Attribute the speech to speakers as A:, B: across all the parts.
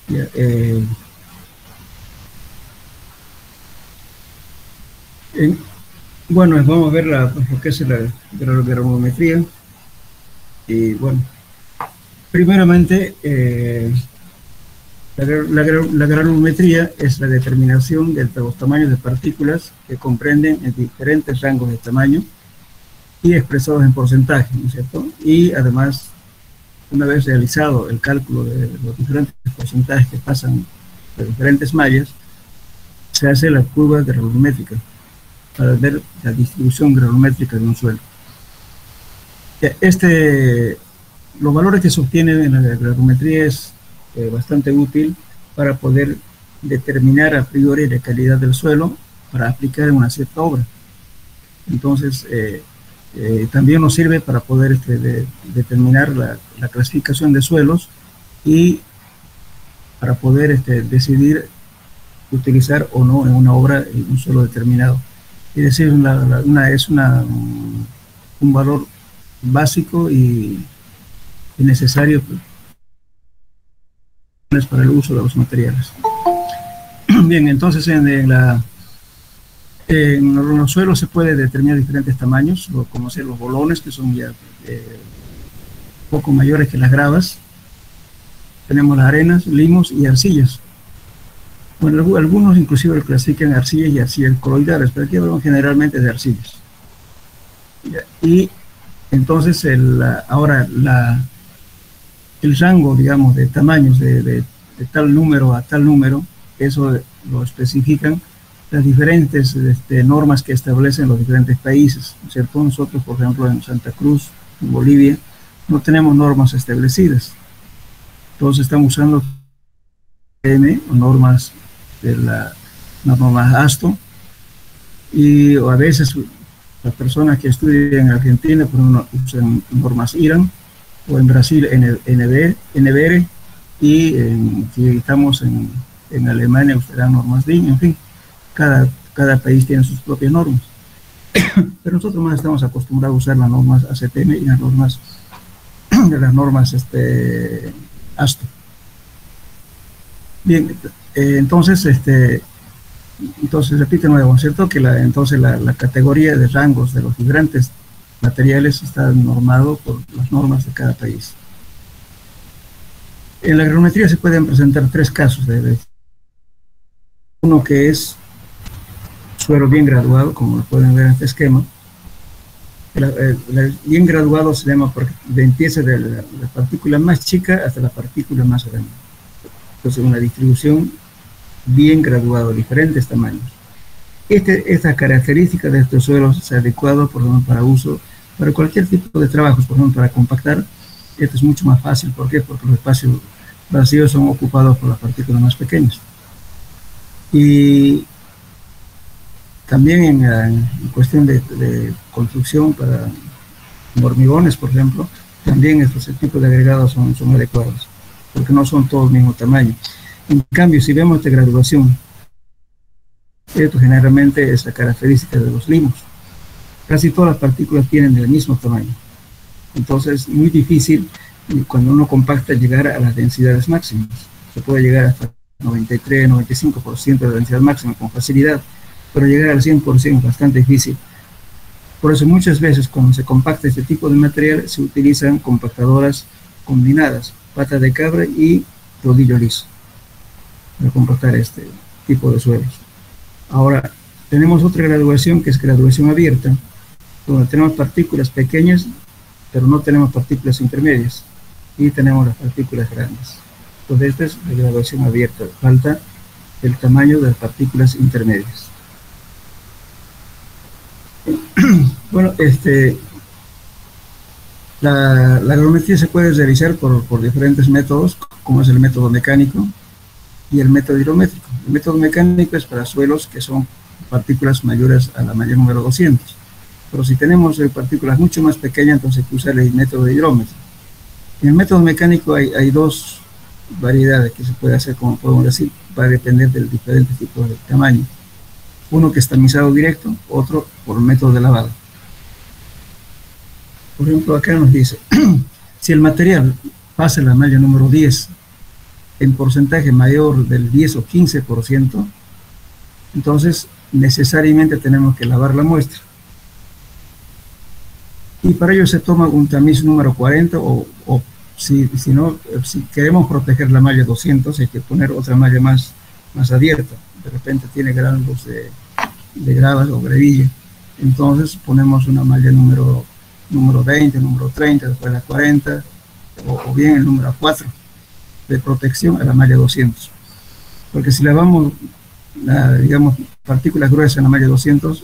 A: Ya, en- bueno, vamos a ver lo que es la granulometría. Y bueno, primeramente, la granulometría es la determinación de los tamaños de partículas que comprenden en diferentes rangos de tamaño y expresados en porcentaje, ¿no es cierto? Y además, una vez realizado el cálculo de los diferentes porcentajes que pasan de diferentes mallas, se hace la curva granulométrica para ver la distribución granulométrica de un suelo. Este, los valores que se obtienen en la granulometría es bastante útil para poder determinar a priori la calidad del suelo para aplicar en una cierta obra. Entonces, también nos sirve para poder determinar la clasificación de suelos y para poder decidir utilizar o no en una obra en un suelo determinado. Es decir, un valor básico y necesario para el uso de los materiales. Bien, entonces en los suelos se puede determinar diferentes tamaños, como ser los bolones, que son ya poco mayores que las gravas. Tenemos las arenas, limos y arcillas. Bueno, algunos inclusive lo clasifican arcillas y arcillas coloidales, pero aquí hablamos generalmente de arcillas. Y entonces ahora el rango, digamos, de tamaños de tal número a tal número, eso lo especifican las diferentes normas que establecen los diferentes países, ¿cierto? Nosotros, por ejemplo, en Santa Cruz, en Bolivia, no tenemos normas establecidas. Todos estamos usando normas de la norma ASTO, y a veces las personas que estudian en Argentina, por ejemplo, usan normas IRAN, o en Brasil NBR, y si estamos en Alemania usarán normas DIN, en fin, cada país tiene sus propias normas. Pero nosotros más estamos acostumbrados a usar las normas ACTM y las normas ASTO. Bien, entonces repite nuevo, ¿cierto? Que entonces la categoría de rangos de los diferentes materiales está normado por las normas de cada país. En la granulometría se pueden presentar tres casos. Uno que es suelo bien graduado, como lo pueden ver en este esquema. Bien graduado se llama porque empieza de la partícula más chica hasta la partícula más grande. Entonces, una distribución bien graduada, diferentes tamaños. Esta característica de estos suelos es adecuado, por ejemplo, para uso, para cualquier tipo de trabajos, por ejemplo, para compactar. Esto es mucho más fácil. ¿Por qué? Porque los espacios vacíos son ocupados por las partículas más pequeñas. Y también en cuestión de construcción para hormigones, por ejemplo, también estos tipos de agregados son adecuados, porque no son todos del mismo tamaño. En cambio, si vemos esta graduación, esto generalmente es la característica de los limos. Casi todas las partículas tienen el mismo tamaño. Entonces, es muy difícil cuando uno compacta llegar a las densidades máximas. Se puede llegar hasta 93, 95% de la densidad máxima con facilidad, pero llegar al 100% es bastante difícil. Por eso muchas veces cuando se compacta este tipo de material se utilizan compactadoras combinadas, pata de cabra y rodillo liso, para compactar este tipo de suelos. Ahora, tenemos otra graduación que es graduación abierta, donde tenemos partículas pequeñas, pero no tenemos partículas intermedias, y tenemos las partículas grandes. Entonces, esta es la graduación abierta, falta el tamaño de las partículas intermedias. Bueno, la granulometría se puede realizar por diferentes métodos, como es el método mecánico y el método hidrométrico. El método mecánico es para suelos que son partículas mayores a la malla número 200. Pero si tenemos partículas mucho más pequeñas, entonces hay que usar el método de hidrómetro. En el método mecánico hay dos variedades que se puede hacer, como podemos decir, va a depender del diferente tipo de tamaño. Uno que es tamizado directo, otro por método de lavado. Por ejemplo, acá nos dice, si el material pasa la malla número 10 en porcentaje mayor del 10 o 15%, entonces necesariamente tenemos que lavar la muestra. Y para ello se toma un tamiz número 40 o si queremos proteger la malla 200, hay que poner otra malla más abierta. De repente tiene granos de gravas o grevilla. Entonces ponemos una malla número 20, número 30, después la 40, o bien el número 4 de protección a la malla 200. Porque si lavamos, digamos, partículas gruesas en la malla 200,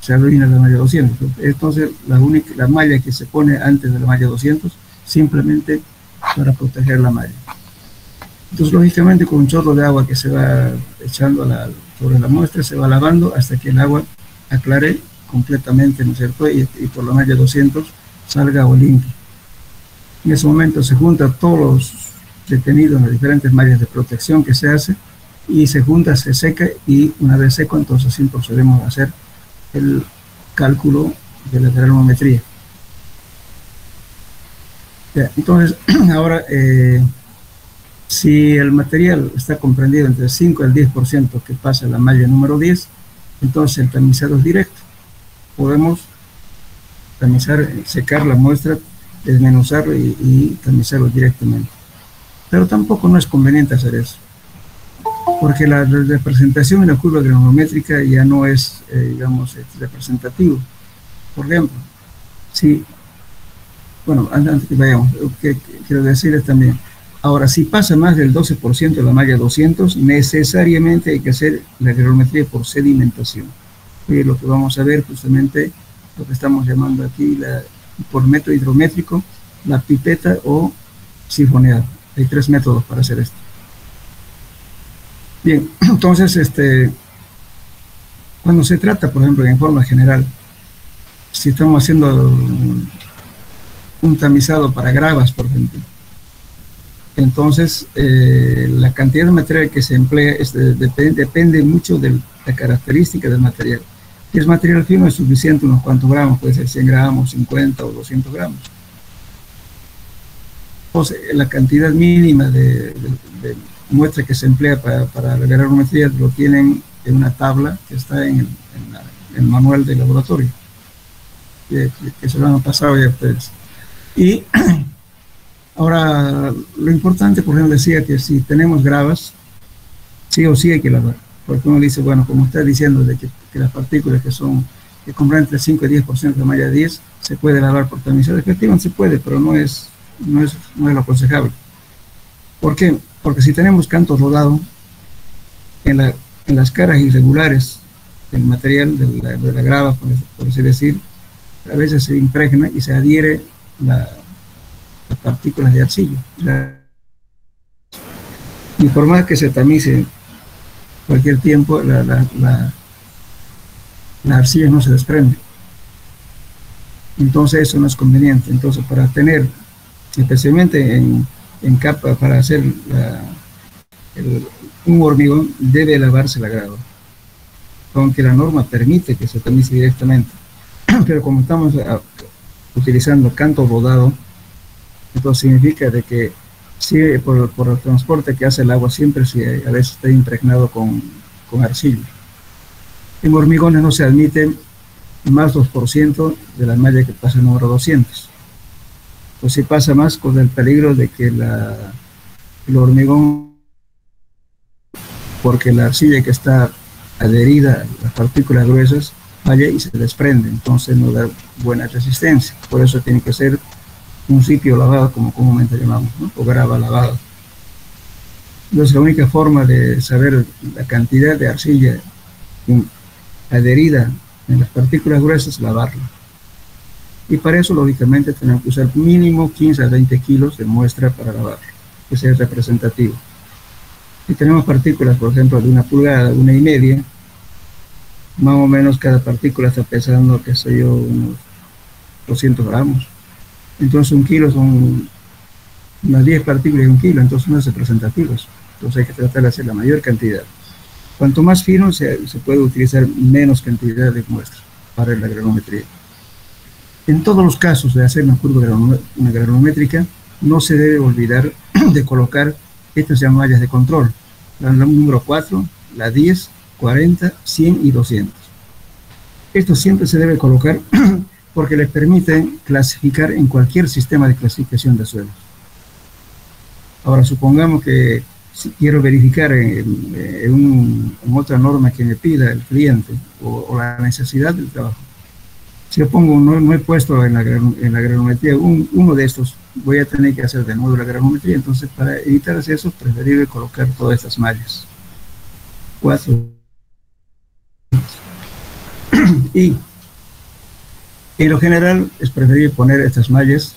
A: se arruina la malla 200. Entonces, la malla que se pone antes de la malla 200, simplemente para proteger la malla. Entonces, lógicamente, con un chorro de agua que se va echando sobre la muestra, se va lavando hasta que el agua aclare completamente, ¿no es cierto? Y por la malla 200 salga agua limpia. En ese momento se juntan todos los detenidos en las diferentes mallas de protección que se hace, y se junta, se seca, y una vez seco, entonces sí procedemos a hacer el cálculo de la granulometría. Entonces, ahora, si el material está comprendido entre el 5 y el 10% que pasa a la malla número 10, entonces el tamizado es directo. Podemos tamizar, secar la muestra, desmenuzarlo y tamizarlo directamente. Pero tampoco no es conveniente hacer eso, porque la representación en la curva granulométrica ya no es, digamos, representativo. Por ejemplo, si, bueno, antes que vayamos, que quiero decirles también, ahora, si pasa más del 12% de la malla 200, necesariamente hay que hacer la granulometría por sedimentación. Y lo que vamos a ver justamente, lo que estamos llamando aquí, por método hidrométrico, la pipeta o sifoneado. Hay 3 métodos para hacer esto. Bien, entonces, cuando se trata, por ejemplo, en forma general, si estamos haciendo un tamizado para gravas, por ejemplo, entonces la cantidad de material que se emplea depende mucho de la característica del material. Si es material fino, es suficiente unos cuantos gramos, puede ser 100 gramos, 50 o 200 gramos. Entonces, la cantidad mínima de muestra que se emplea para la granulometría lo tienen en una tabla que está en el manual de laboratorio, que se lo han pasado ya a ustedes. Y ahora, lo importante, por ejemplo, decía que si tenemos gravas, sí o sí hay que lavar, porque uno dice, bueno, como está diciendo, de que las partículas que compran entre 5 y 10% de malla 10, se puede lavar por tamizado. Efectivamente se puede, pero no es lo aconsejable. ¿Por qué? Porque si tenemos canto rodado en las caras irregulares del material, de la grava, por así decir, a veces se impregna y se adhiere las partículas de arcilla. Y por más que se tamice cualquier tiempo, la arcilla no se desprende. Entonces eso no es conveniente. Entonces, para tener, especialmente en capa, para hacer un hormigón, debe lavarse la grava, aunque la norma permite que se tamice directamente. Pero como estamos utilizando canto rodado, entonces significa de que sí, por el transporte que hace el agua, siempre sí, a veces está impregnado con arcilla. En hormigones no se admite más 2% de la malla que pasa el número 200. Pues si pasa más, con el peligro de que el hormigón, porque la arcilla que está adherida a las partículas gruesas, vaya y se desprende, entonces no da buena resistencia. Por eso tiene que ser un sitio lavado, como comúnmente llamamos, ¿no? O grava lavada. Entonces, la única forma de saber la cantidad de arcilla adherida en las partículas gruesas es lavarla. Y para eso, lógicamente, tenemos que usar mínimo 15 a 20 kilos de muestra para lavarla, que sea representativo. Si tenemos partículas, por ejemplo, de 1 pulgada, 1,5, más o menos cada partícula está pesando, qué sé yo, unos 200 gramos. Entonces 1 kilo son unas 10 partículas de 1 kilo, entonces no es representativo. Entonces hay que tratar de hacer la mayor cantidad. Cuanto más fino, se puede utilizar menos cantidad de muestra para la granulometría. En todos los casos de hacer una curva granulométrica, no se debe olvidar de colocar Estas se llaman mallas de control. La número 4, la 10, 40, 100 y 200. Esto siempre se debe colocar porque les permiten clasificar en cualquier sistema de clasificación de suelos. Ahora, supongamos que si quiero verificar en otra norma que me pida el cliente o la necesidad del trabajo. Si yo pongo, no he puesto en la granulometría uno de estos, voy a tener que hacer de nuevo la granulometría. Entonces, para evitar eso, es preferible colocar todas estas mallas. 4. Y en lo general es preferible poner estas mallas,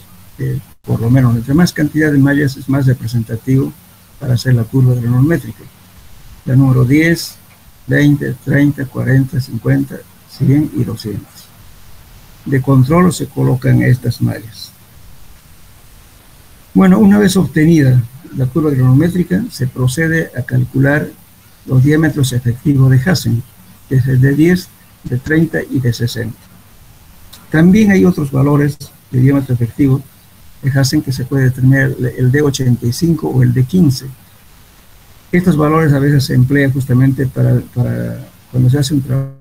A: por lo menos entre más cantidad de mallas es más representativo para hacer la curva granulométrica. La número 10, 20, 30, 40, 50, 100 y 200. De control se colocan estas mallas. Bueno, una vez obtenida la curva granulométrica, se procede a calcular los diámetros efectivos de Hassen, que es el de 10, de 30 y de 60. También hay otros valores de diámetro efectivo de Hassen que se puede determinar, el de 85 o el de 15. Estos valores a veces se emplean justamente para cuando se hace un trabajo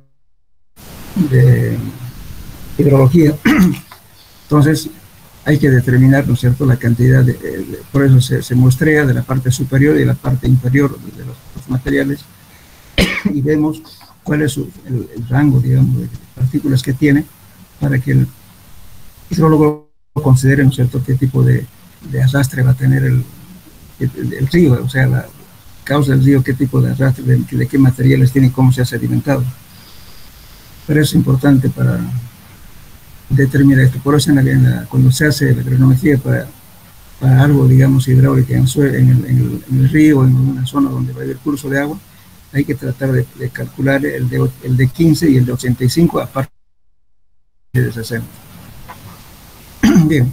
A: de hidrología. Entonces hay que determinar, ¿no es cierto?, la cantidad por eso se muestrea de la parte superior y de la parte inferior de los materiales y vemos cuál es el rango, digamos, de partículas que tiene para que el hidrólogo considere, ¿no es cierto?, qué tipo de arrastre va a tener el río, o sea, la causa del río, qué tipo de arrastre, de qué materiales tiene y cómo se ha sedimentado. Pero es importante para determinar esto. Por eso cuando se hace la granulometría para algo, digamos, hidráulica en el río o en una zona donde va a haber curso de agua, hay que tratar de calcular el de 15 y el de 85 aparte de 60. Bien.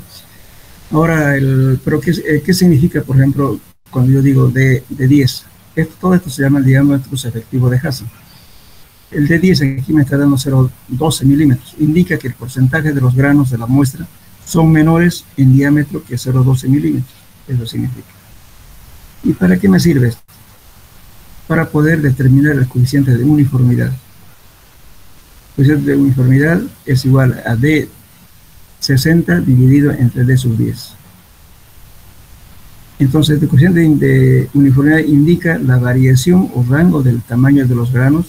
A: Ahora, pero ¿qué significa, por ejemplo, cuando yo digo de 10? Todo esto se llama el diámetro efectivo de Hassen. El de 10 aquí me está dando 0,12 milímetros. Indica que el porcentaje de los granos de la muestra son menores en diámetro que 0,12 milímetros. Eso significa. ¿Y para qué me sirve esto? Para poder determinar el coeficiente de uniformidad. El coeficiente de uniformidad es igual a D 60 dividido entre D sub 10. Entonces, el coeficiente de uniformidad indica la variación o rango del tamaño de los granos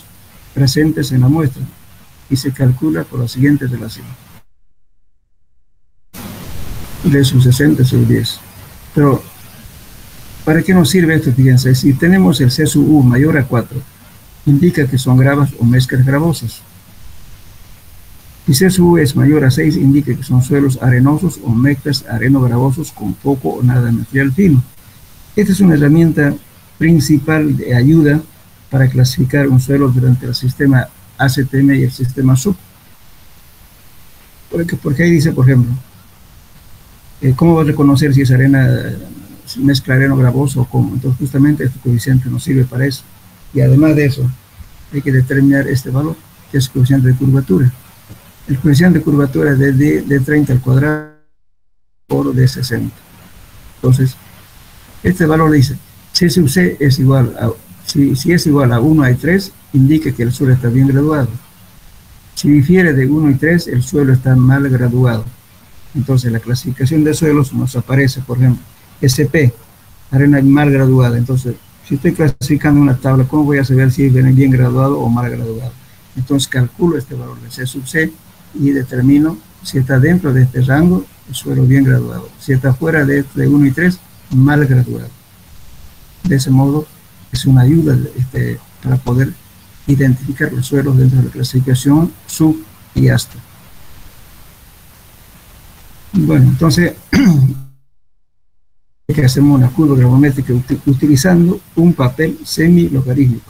A: presentes en la muestra y se calcula por la siguiente relación. D sub 60 sub 10. Pero, ¿para qué nos sirve esto? Fíjense, si tenemos el C sub U mayor a 4, indica que son gravas o mezclas gravosas. Si C sub U es mayor a 6, indica que son suelos arenosos o mezclas areno-gravosos con poco o nada de material fino. Esta es una herramienta principal de ayuda para clasificar un suelo durante el sistema ACTM y el sistema SUB. Porque ahí dice, por ejemplo, ¿cómo va a reconocer si es arena, mezcla areno-gravoso o cómo? Entonces, justamente este coeficiente nos sirve para eso. Y además de eso, hay que determinar este valor, que es el coeficiente de curvatura. El coeficiente de curvatura es de 30 al cuadrado por de 60. Entonces, este valor dice, C sub C es igual a, si es igual a 1 y 3, indica que el suelo está bien graduado. Si difiere de 1 y 3, el suelo está mal graduado. Entonces, la clasificación de suelos nos aparece, por ejemplo, SP, arena mal graduada. Entonces, si estoy clasificando una tabla, ¿cómo voy a saber si viene bien graduado o mal graduado? Entonces, calculo este valor de C sub C y determino si está dentro de este rango, el suelo bien graduado. Si está fuera de 1 y 3, mal graduado. De ese modo, es una ayuda para poder identificar los suelos dentro de la clasificación sub y hasta. Bueno, entonces, que hacemos una curva granulométrica utilizando un papel semi-logarítmico.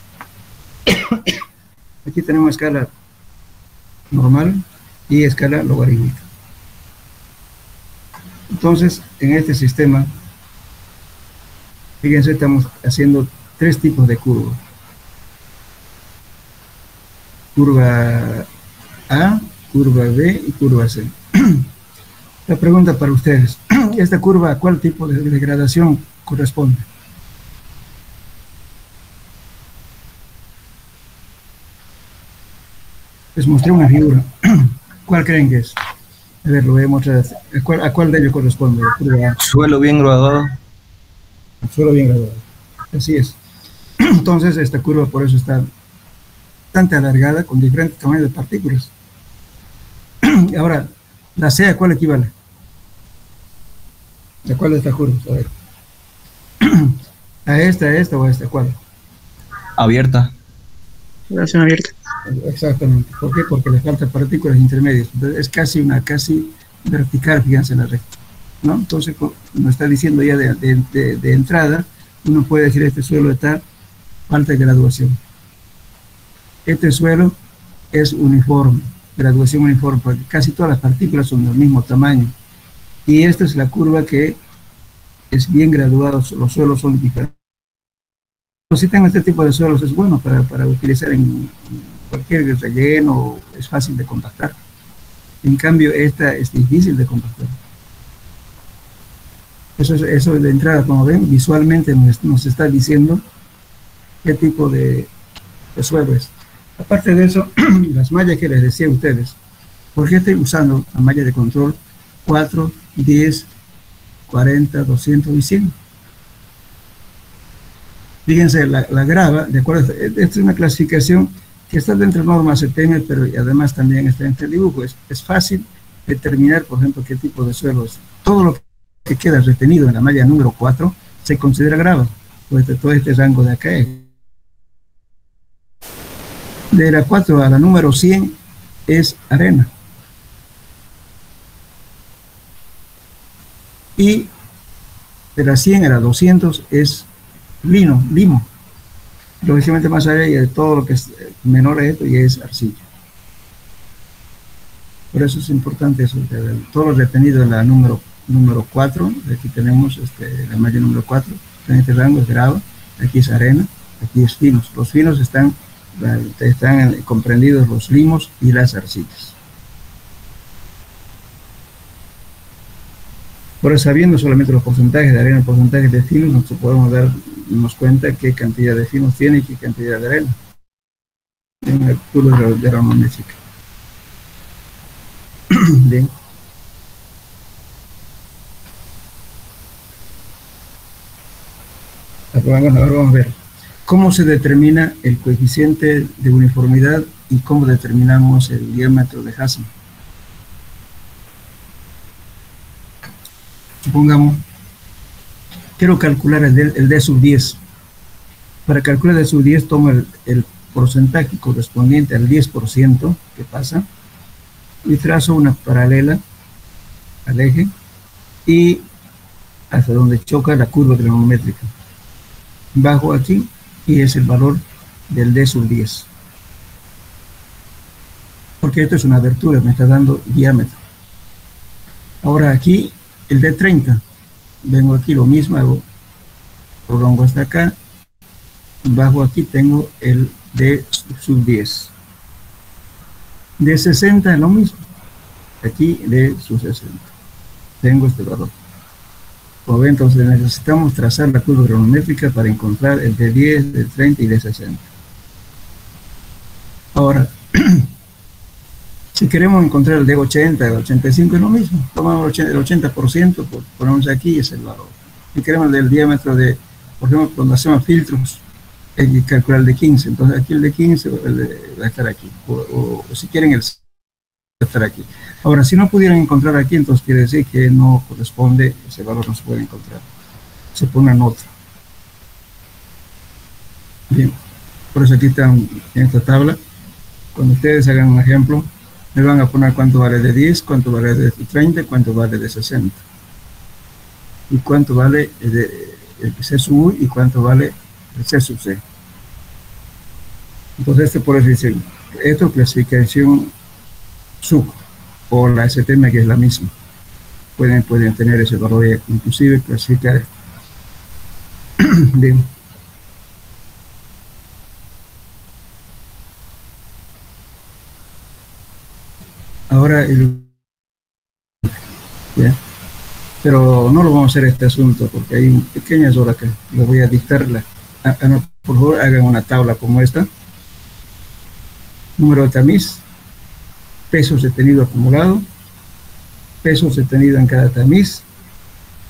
A: Aquí tenemos escala normal y escala logarítmica. Entonces, en este sistema, fíjense, estamos haciendo 3 tipos de curvas. Curva A, curva B y curva C. La pregunta para ustedes, ¿esta curva a cuál tipo de degradación corresponde? Les mostré una figura. ¿Cuál creen que es? A ver, lo voy a mostrar. ¿A cuál de ellos corresponde?
B: Suelo bien graduado.
A: Suelo bien graduado. Así es. Entonces, esta curva por eso está bastante alargada, con diferentes tamaños de partículas. Ahora, la C, ¿a cuál equivale? ¿A cuál de estas curvas? A ver. ¿A esta o a esta? ¿Cuál?
B: Abierta.
C: Relación abierta.
A: Exactamente. ¿Por qué? Porque le faltan partículas intermedias. Entonces, es casi vertical, fíjense la recta, ¿no? Entonces, nos está diciendo ya de entrada, uno puede decir este suelo está falta de graduación. Este suelo es uniforme, graduación uniforme, porque casi todas las partículas son del mismo tamaño. Y esta es la curva que es bien graduada, los suelos son diferentes. Si tengo este tipo de suelos es bueno para utilizar en cualquier relleno, es fácil de compactar. En cambio, esta es difícil de compactar. Eso de entrada, como ven, visualmente nos está diciendo qué tipo de suelo es. Aparte de eso, las mallas que les decía a ustedes, ¿por qué estoy usando la malla de control 4, 10, 40, 200 y 100? Fíjense, la grava, de acuerdo, esta es una clasificación que está dentro de normas CTM, pero además también está entre el dibujo. Es fácil determinar, por ejemplo, qué tipo de suelo es. Todo lo que queda retenido en la malla número 4 se considera grava. Todo este rango de acá es. De la 4 a la número 100 es arena. Y de la 100 a la 200 es limo. Lógicamente más allá de todo lo que es menor a esto ya es arcilla. Por eso es importante eso, todo lo retenido en la número 4, aquí tenemos la malla número 4, en este rango es grava, aquí es arena, aquí es finos. Los finos están comprendidos los limos y las arcillas. Por eso, sabiendo solamente los porcentajes de arena y porcentajes de finos, nosotros podemos darnos cuenta qué cantidad de finos tiene y qué cantidad de arena en el curva de granulométrica. Bien. Ahora vamos a ver cómo se determina el coeficiente de uniformidad y cómo determinamos el diámetro de Hassel. Supongamos, quiero calcular el D sub 10. Para calcular el D sub 10 tomo el porcentaje correspondiente al 10% que pasa y trazo una paralela al eje y hasta donde choca la curva granulométrica. Bajo aquí y es el valor del D sub 10. Porque esto es una abertura, me está dando diámetro. Ahora aquí el D30, vengo aquí lo mismo, hago, prolongo hasta acá, bajo aquí tengo el D sub 10. De 60 es lo mismo, aquí D sub 60. Tengo este valor. Como ven, entonces necesitamos trazar la curva granulométrica para encontrar el de 10, de 30 y de 60. Ahora, si queremos encontrar el de 80, el 85 es lo mismo. Tomamos el 80%, ponemos aquí y es el valor. Si queremos el diámetro de, por ejemplo, cuando hacemos filtros, hay que calcular el de 15. Entonces aquí el de 15 va a estar aquí. O si quieren el va a estar aquí. Ahora, si no pudieran encontrar aquí, entonces quiere decir que no corresponde, ese valor no se puede encontrar. Se pone en otro. Bien, por eso aquí están en esta tabla. Cuando ustedes hagan un ejemplo, me van a poner cuánto vale de 10, cuánto vale de 30, cuánto vale de 60. Y cuánto vale el C sub U y cuánto vale el C sub C. Entonces, por eso dice, esto es clasificación sub o la STM, que es la misma. Pueden tener ese valor ya, inclusive clasificar. Bien. Ahora ¿ya? Pero no lo vamos a hacer este asunto porque hay pequeñas horas que les voy a dictarla. No, por favor, hagan una tabla como esta. Número de tamiz, pesos detenido acumulado, pesos detenido en cada tamiz,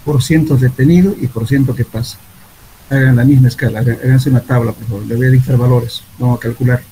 A: por cientos detenido y por ciento que pasa. Hagan la misma escala, háganse una tabla, por favor. Le voy a dictar valores, vamos a calcular.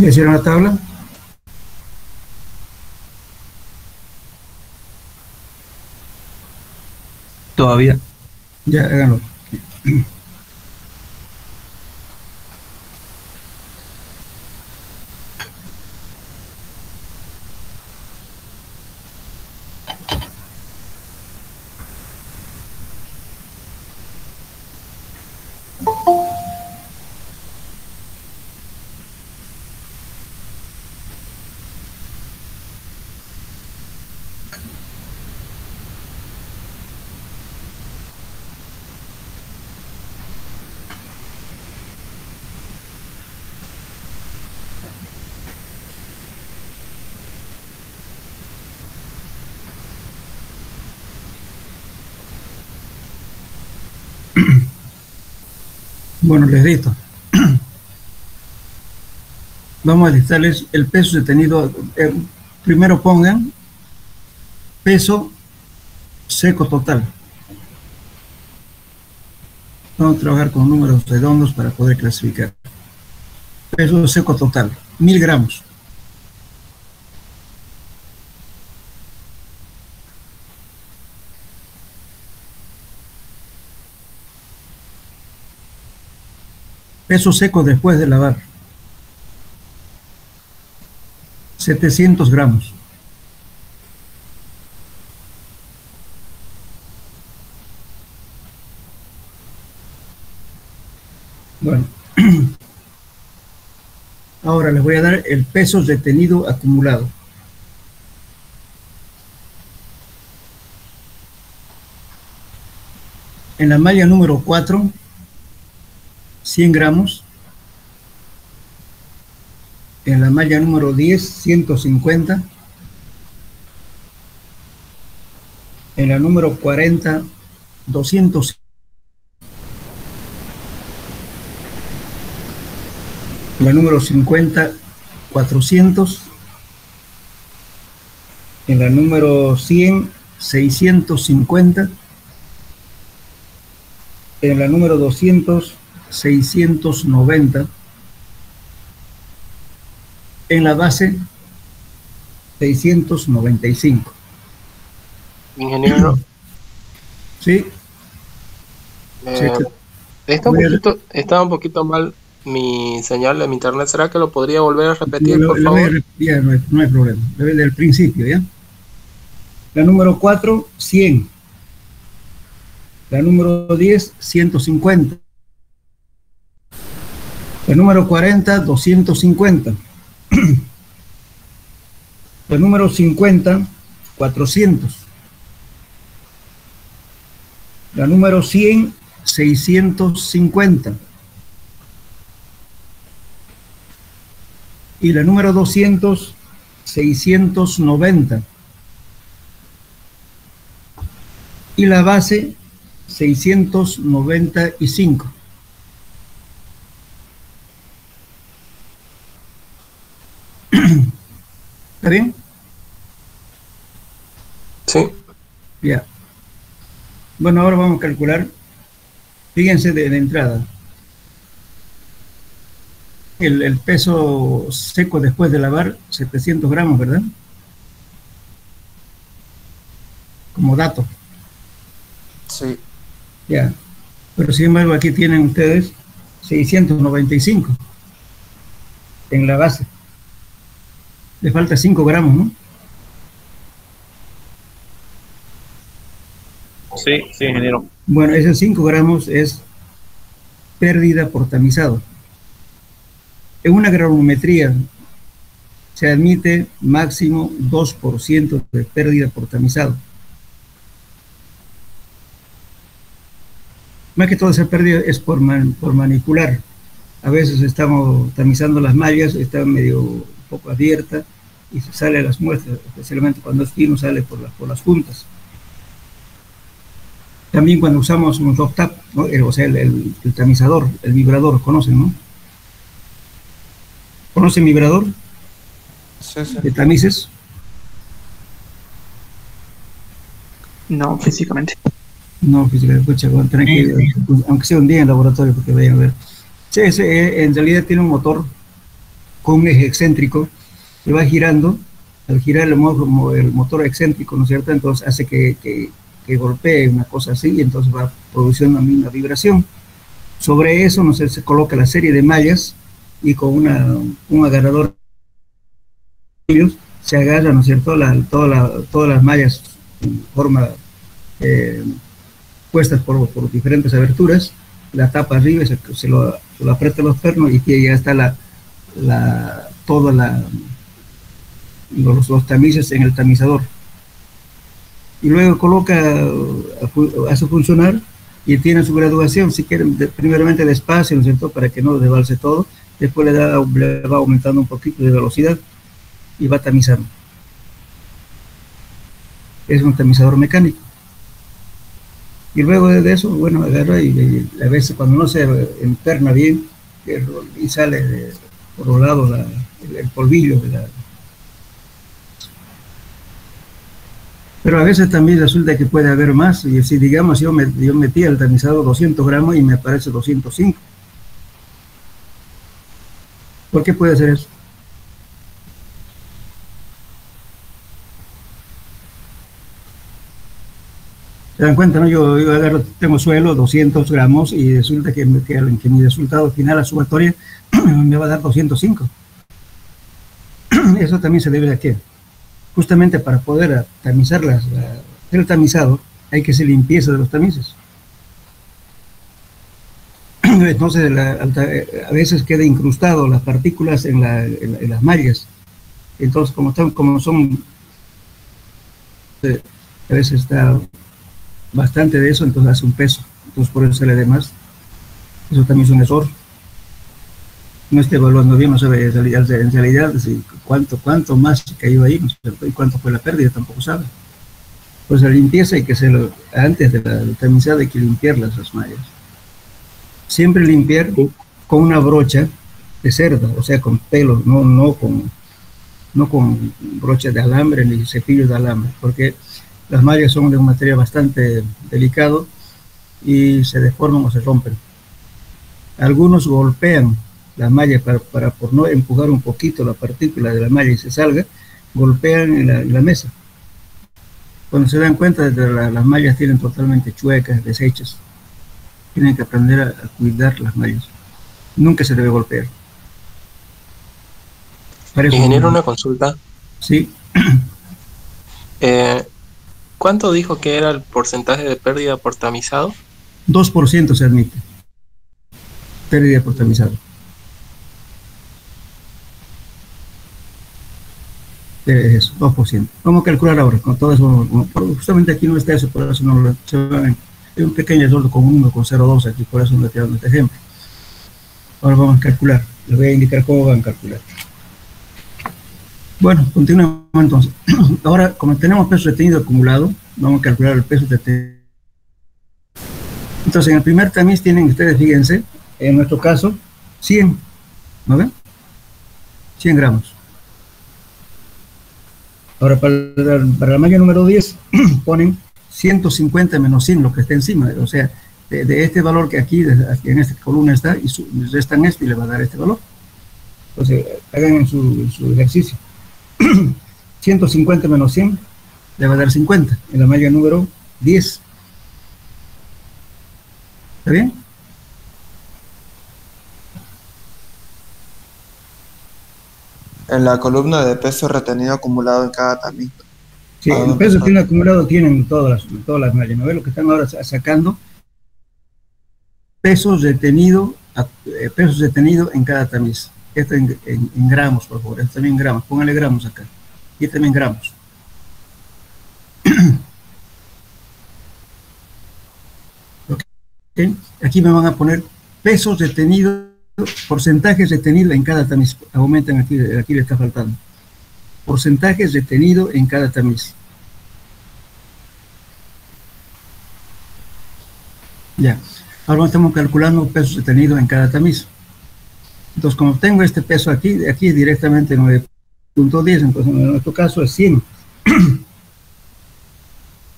A: ¿Ya hicieron la tabla?
B: Todavía.
A: Ya, háganlo. Bueno, les listo. Vamos a listarles el peso detenido. Primero pongan peso seco total. Vamos a trabajar con números redondos para poder clasificar. Peso seco total, 1000 gramos. Peso seco después de lavar, 700 gramos. Bueno, ahora les voy a dar el peso detenido acumulado. En la malla número 4, 100 gramos. En la malla número 10, 150. En la número 40, 200. En la número 50, 400. En la número 100, 650. En la número 200, 690. En la base, 695.
D: Ingeniero,
A: ¿Sí? Sí,
D: está un poquito mal mi señal de mi internet. ¿Será que lo podría volver a repetir, por
A: le voy a
D: favor?
A: ya, no hay problema. Le voy del principio, ¿ya? La número 4, 100. La número 10, 150. La número 40, 250. La número 50, 400. La número 100, 650. Y la número 200, 690. Y la base, 695. ¿Está bien?
D: Sí.
A: Ya. Bueno, ahora vamos a calcular. Fíjense de entrada. El peso seco después de lavar, 700 gramos, ¿verdad? Como dato.
D: Sí.
A: Ya. Pero sin embargo aquí tienen ustedes 695 en la base. Le falta 5 gramos, ¿no?
E: Sí, sí, ingeniero.
A: Bueno, esos 5 gramos es pérdida por tamizado. En una granulometría se admite máximo 2% de pérdida por tamizado. Más que todo esa pérdida es por manipular. A veces estamos tamizando las mallas, está medio un poco abierta y se sale a las muestras, especialmente cuando es fino, sale por las puntas. También cuando usamos un top tap, ¿no? O sea, el tamizador, el vibrador, ¿conocen, no? ¿Conocen vibrador?
E: Sí, sí.
A: ¿De tamices?
C: No, físicamente.
A: No, físicamente, escucha, aunque sea un día en laboratorio, porque vayan a ver. Sí, en realidad tiene un motor con un eje excéntrico que va girando. Al girar el motor excéntrico, ¿no es cierto? Entonces hace que golpee una cosa así y entonces va produciendo una vibración. Sobre eso, no sé, se coloca la serie de mallas y con un agarrador se agarra, ¿no es cierto?, todas las mallas en forma puestas por diferentes aberturas, la tapa arriba, se lo aprieta los pernos y ya está los tamices en el tamizador. Y luego hace funcionar y tiene su graduación, si quieren, primeramente despacio, ¿no es cierto?, para que no desbalse todo, después le va aumentando un poquito de velocidad y va tamizando. Es un tamizador mecánico. Y luego de eso, bueno, agarra y a veces cuando no se interna bien y sale por los lados el polvillo de la... Pero a veces también resulta que puede haber más, y si digamos yo metí el tamizado 200 gramos y me aparece 205. ¿Por qué puede ser eso? ¿Se dan cuenta, no? Yo agarro, tengo suelo, 200 gramos, y resulta que mi resultado final, la sumatoria, me va a dar 205. Eso también se debe a qué? Justamente para poder tamizar el tamizado, hay que hacer limpieza de los tamices. Entonces, a veces queda incrustado las partículas en las mallas. Entonces, como son, a veces está bastante de eso, entonces hace un peso, entonces por eso se le dé más. Eso también es un error. No esté evaluando bien, no sabe en realidad cuánto más cayó ahí, ¿no? Y cuánto fue la pérdida, tampoco sabe. Pues la limpieza hay que hacerlo antes de la tamizada, hay que limpiar las mallas. Siempre limpiar con una brocha de cerda, o sea, con pelo, no con brochas de alambre ni cepillos de alambre, porque las mallas son de un material bastante delicado y se deforman o se rompen. Algunos golpean la malla por no empujar un poquito la partícula de la malla y se salga, golpean en la mesa. Cuando se dan cuenta de que las mallas tienen totalmente chuecas, deshechas, tienen que aprender a cuidar las mallas. Nunca se debe golpear.
D: Ingeniero, una consulta.
A: Sí.
D: ¿Cuánto dijo que era el porcentaje de pérdida por tamizado?
A: 2% se admite. Pérdida por tamizado. Eso, 2%. Vamos a calcular ahora con todo eso. Justamente aquí no está eso, por eso no se van. Hay un pequeño error con 1,02 aquí, por eso no estoy dando este ejemplo. Ahora vamos a calcular. Les voy a indicar cómo van a calcular. Bueno, continuamos entonces. Ahora, como tenemos peso retenido acumulado, vamos a calcular el peso retenido. Entonces, en el primer tamiz tienen ustedes, fíjense, en nuestro caso, 100, ¿no ven? 100 gramos. Ahora, para la malla número 10, ponen 150 menos 100, lo que está encima, o sea, de este valor que aquí en esta columna está, y restan este y le va a dar este valor. Entonces, hagan en su ejercicio. 150 menos 100 le va a dar 50 en la malla número 10. ¿Está bien?
E: En la columna de peso retenido acumulado en cada tamiz.
A: Sí, el peso retenido acumulado tienen todas las mallas, ¿no ven? Lo que están ahora sacando, peso retenido en cada tamiz. esto en gramos, por favor, esto también en gramos, póngale gramos acá, y también gramos. Okay. Aquí me van a poner pesos detenidos, porcentajes detenidos en cada tamiz, aumentan aquí le está faltando, porcentajes detenidos en cada tamiz. Ya, ahora estamos calculando pesos detenidos en cada tamiz. Entonces, como tengo este peso aquí directamente 9.10, entonces en nuestro caso es 100.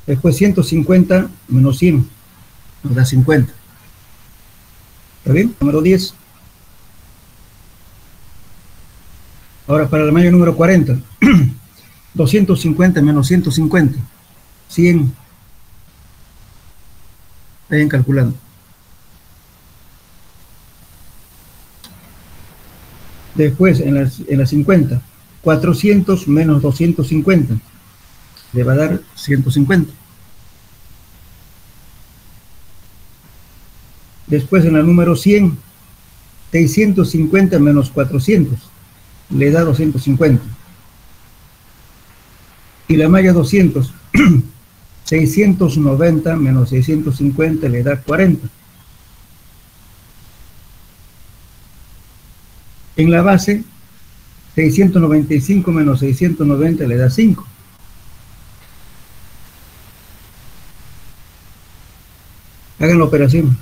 A: Después 150 menos 100, nos da 50. ¿Está bien? Número 10. Ahora para la malla número 40, 250 menos 150, 100. Vayan calculando. Después, en la 50, 400 menos 250, le va a dar 150. Después, en la número 100, 650 menos 400, le da 250. Y la malla 200, 690 menos 650, le da 40. En la base, 695 menos 690 le da 5. Hagan la operación.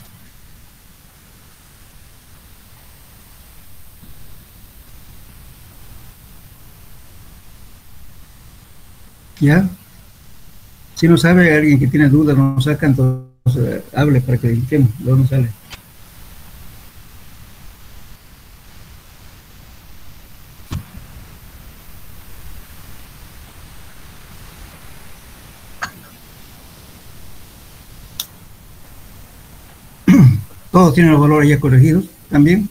A: ¿Ya? Si no sabe, alguien que tiene dudas, no saca, entonces hable para que entienda de dónde sale. Todos tienen los valores ya corregidos también.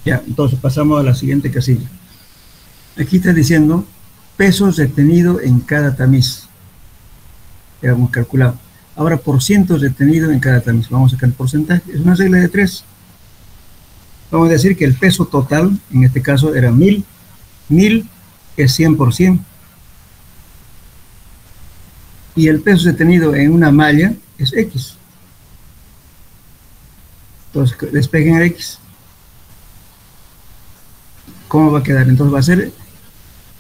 A: Ya, entonces pasamos a la siguiente casilla. Aquí está diciendo pesos retenidos en cada tamiz. Ya hemos calculado. Ahora por cientos retenidos en cada tamiz. Vamos a sacar el porcentaje. Es una regla de 3. Vamos a decir que el peso total, en este caso era 1000. 1000 es 100%. Y el peso retenido en una malla es X. Entonces, despejen el X. ¿Cómo va a quedar? Entonces va a ser,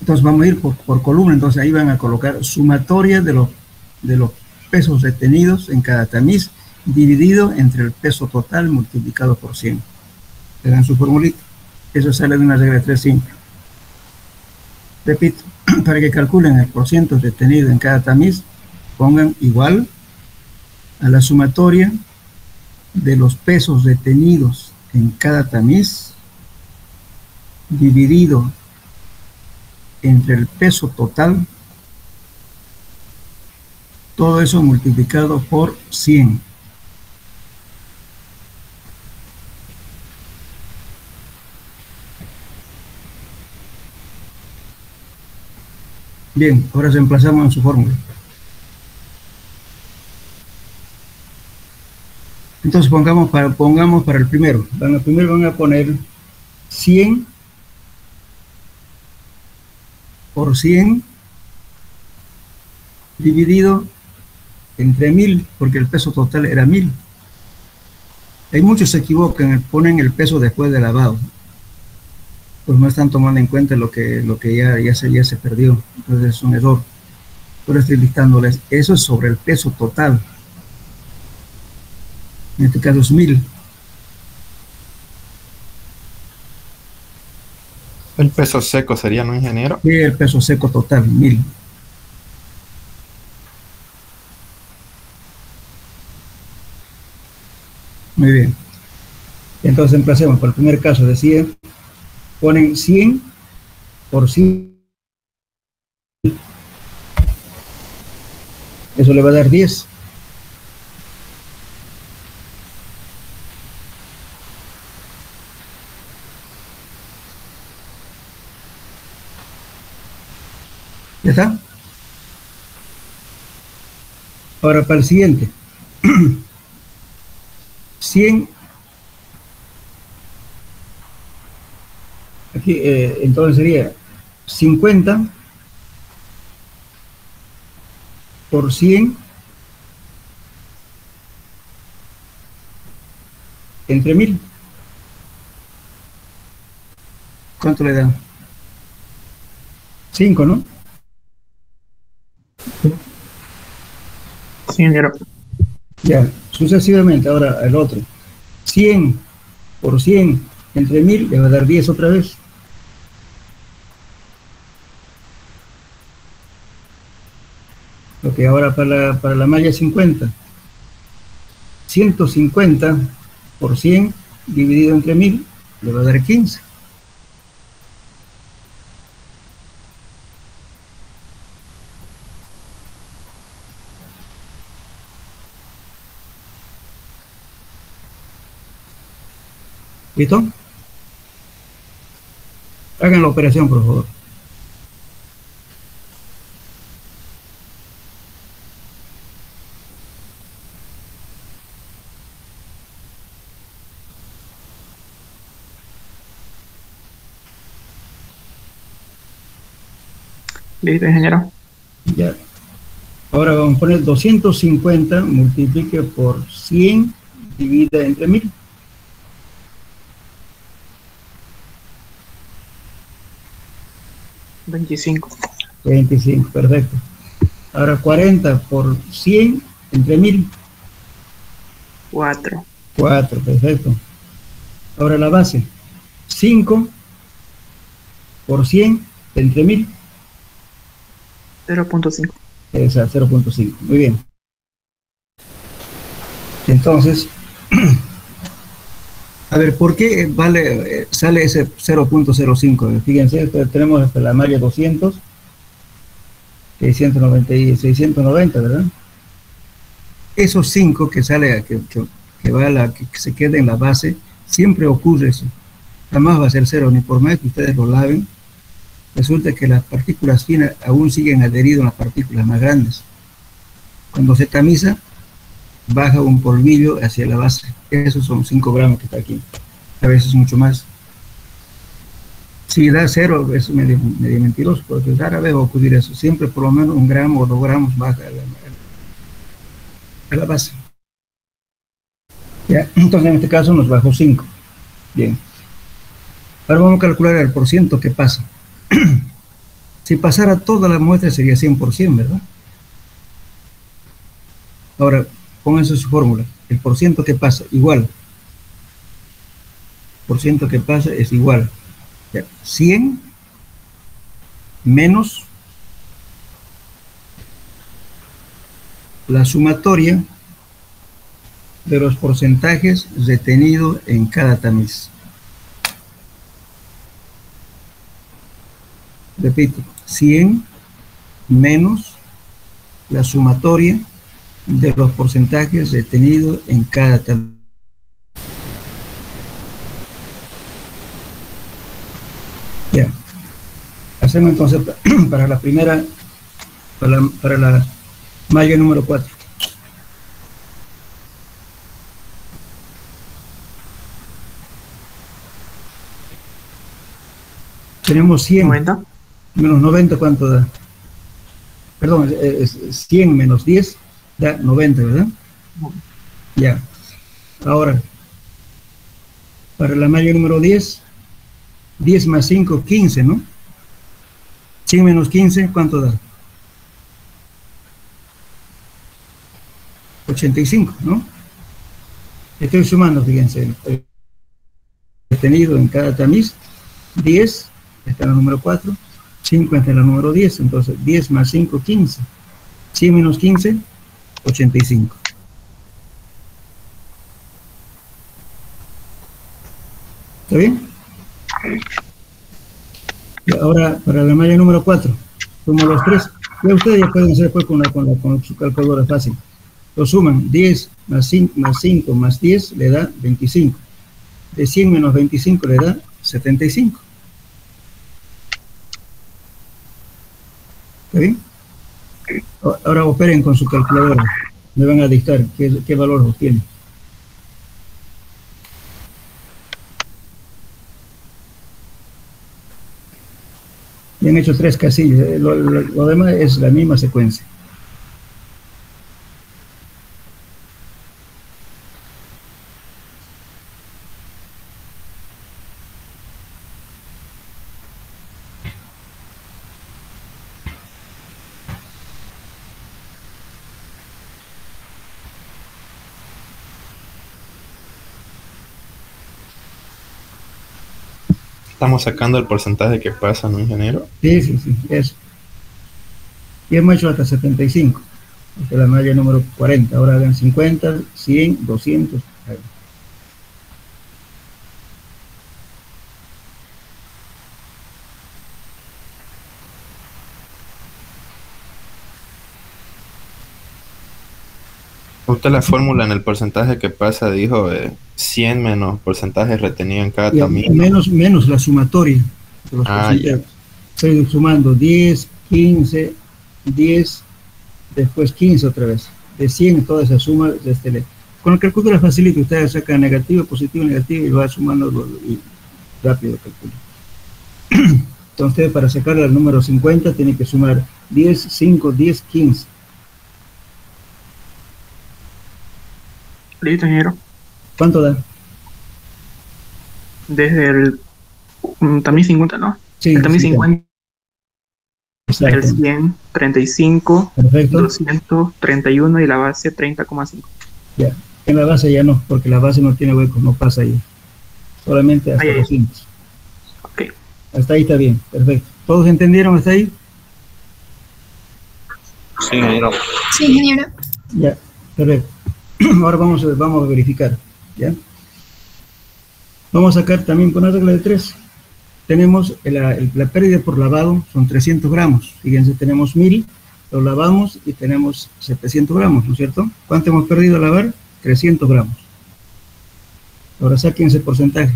A: entonces vamos a ir por columna, entonces ahí van a colocar sumatoria de los pesos retenidos en cada tamiz, dividido entre el peso total multiplicado por 100. Le dan su formulita. Eso sale de una regla de 3 simple. Repito, para que calculen el porciento retenido en cada tamiz, pongan igual a la sumatoria de los pesos retenidos en cada tamiz dividido entre el peso total, todo eso multiplicado por 100. Bien, ahora reemplazamos en su fórmula. Entonces pongamos para el primero. Primero van a poner 100 por 100 dividido entre 1000, porque el peso total era 1000. Hay muchos se equivocan, ponen el peso después de lavado. Pues no están tomando en cuenta lo que ya se perdió. Entonces es un error. Pero estoy dictándoles, eso es sobre el peso total. En este caso es 1000.
F: El peso seco sería, ¿no, ingeniero?
A: Sí, el peso seco total, 1000. Muy bien. Entonces emplacemos por el primer caso de 100. Ponen 100 por 100. Eso le va a dar 10. ¿Ya está? Ahora para el siguiente. 100 Aquí, entonces sería 50 por 100 entre 1000. ¿Cuánto le da? 5, ¿no?
C: Sí, ingeniero.
A: Ya, sucesivamente. Ahora el otro. 100 por 100 entre 1000 le va a dar 10 otra vez. Ok, ahora para la malla 50. 150 por 100 dividido entre 1000 le va a dar 15. ¿Listo? Hagan la operación, por favor.
C: Listo, ingeniero.
A: Ya. Ahora vamos a poner 250 multiplique por 100 divida entre 1000.
C: $25.
A: 25, perfecto. Ahora 40 por 100 entre 1000.
C: 4.
A: 4, perfecto. Ahora la base. 5 por 100 entre 1000.
C: 0.5.
A: Esa, 0.5. Muy bien. Entonces, a ver, ¿por qué sale ese 0.05? Fíjense, tenemos hasta la malla 200, 690 y 690, ¿verdad? Esos 5 que sale, que se queda en la base, siempre ocurre eso. Jamás va a ser 0, ni por más que ustedes lo laven. Resulta que las partículas finas aún siguen adheridas a las partículas más grandes. Cuando se tamiza, baja un polvillo hacia la base. Esos son 5 gramos que está aquí. A veces mucho más. Si da 0 es medio mentiroso, porque rara vez va a ocurrir eso. Siempre por lo menos 1 gramo o 2 gramos baja a la base. Ya, entonces en este caso nos bajó 5. Bien. Ahora vamos a calcular el porciento que pasa. Si pasara toda la muestra sería 100%, ¿verdad? Ahora, pónganse su fórmula. El porciento que pasa, igual. Porciento que pasa es igual. Ya, 100 menos la sumatoria de los porcentajes retenidos en cada tamiz. Repito, 100 menos la sumatoria de los porcentajes retenidos en cada tamiz. Ya. Hacemos entonces para la primera, para la malla número 4. Tenemos 100.
C: 90.
A: Menos 90, ¿cuánto da? Perdón, 100 menos 10 da 90, ¿verdad? Ya. Ahora, para la malla número 10, 10 más 5, 15, ¿no? 100 menos 15, ¿cuánto da? 85, ¿no? Estoy sumando, fíjense, el retenido en cada tamiz. 10 está en la número 4, 5 está en la número 10, entonces 10 más 5, 15. 100 menos 15, 85. ¿Está bien? Y ahora, para la malla número 4, sumo los 3. Ya ustedes ya pueden hacer después con su calculadora fácil. Lo suman, 10 más 5 más 10 le da 25. De 100 menos 25 le da 75. ¿Está bien? Ahora operen con su calculadora. Me van a dictar qué valor obtienen. Y han hecho 3 casillas. Lo demás es la misma secuencia.
F: Estamos sacando el porcentaje que pasa, ¿no, ingeniero?
A: Sí, eso. Y hemos hecho hasta 75. Esta es la malla número 40. Ahora hagan 50, 100, 200.
F: Usted la fórmula en el porcentaje que pasa dijo 100 menos porcentaje retenido en cada también.
A: Menos la sumatoria de los porcentajes. Estoy sumando 10, 15, 10, después 15 otra vez. De 100 toda esa suma. Con el calculador facilito, usted saca negativo, positivo, negativo y va sumando y rápido calcula. Entonces, para sacar el número 50 tiene que sumar 10, 5, 10, 15.
C: Listo, ingeniero.
A: ¿Cuánto da?
C: Desde el también 50, ¿no?
A: Sí,
C: el también 50.
A: Exacto.
C: El 100, 35,
A: Perfecto.
C: 200, 31 y la base 30,5.
A: Ya. En la base ya no, porque la base no tiene huecos, no pasa ahí. Solamente hasta 200.
C: Ok.
A: Hasta ahí está bien, perfecto. ¿Todos entendieron hasta ahí?
B: Sí, ingeniero.
G: Sí, ingeniero.
A: Ya, perfecto. Ahora vamos a verificar, ¿ya? Vamos a sacar también con la regla de 3. Tenemos la pérdida por lavado, son 300 gramos. Fíjense, tenemos 1000, lo lavamos y tenemos 700 gramos, ¿no es cierto? ¿Cuánto hemos perdido al lavar? 300 gramos. Ahora saquen ese porcentaje.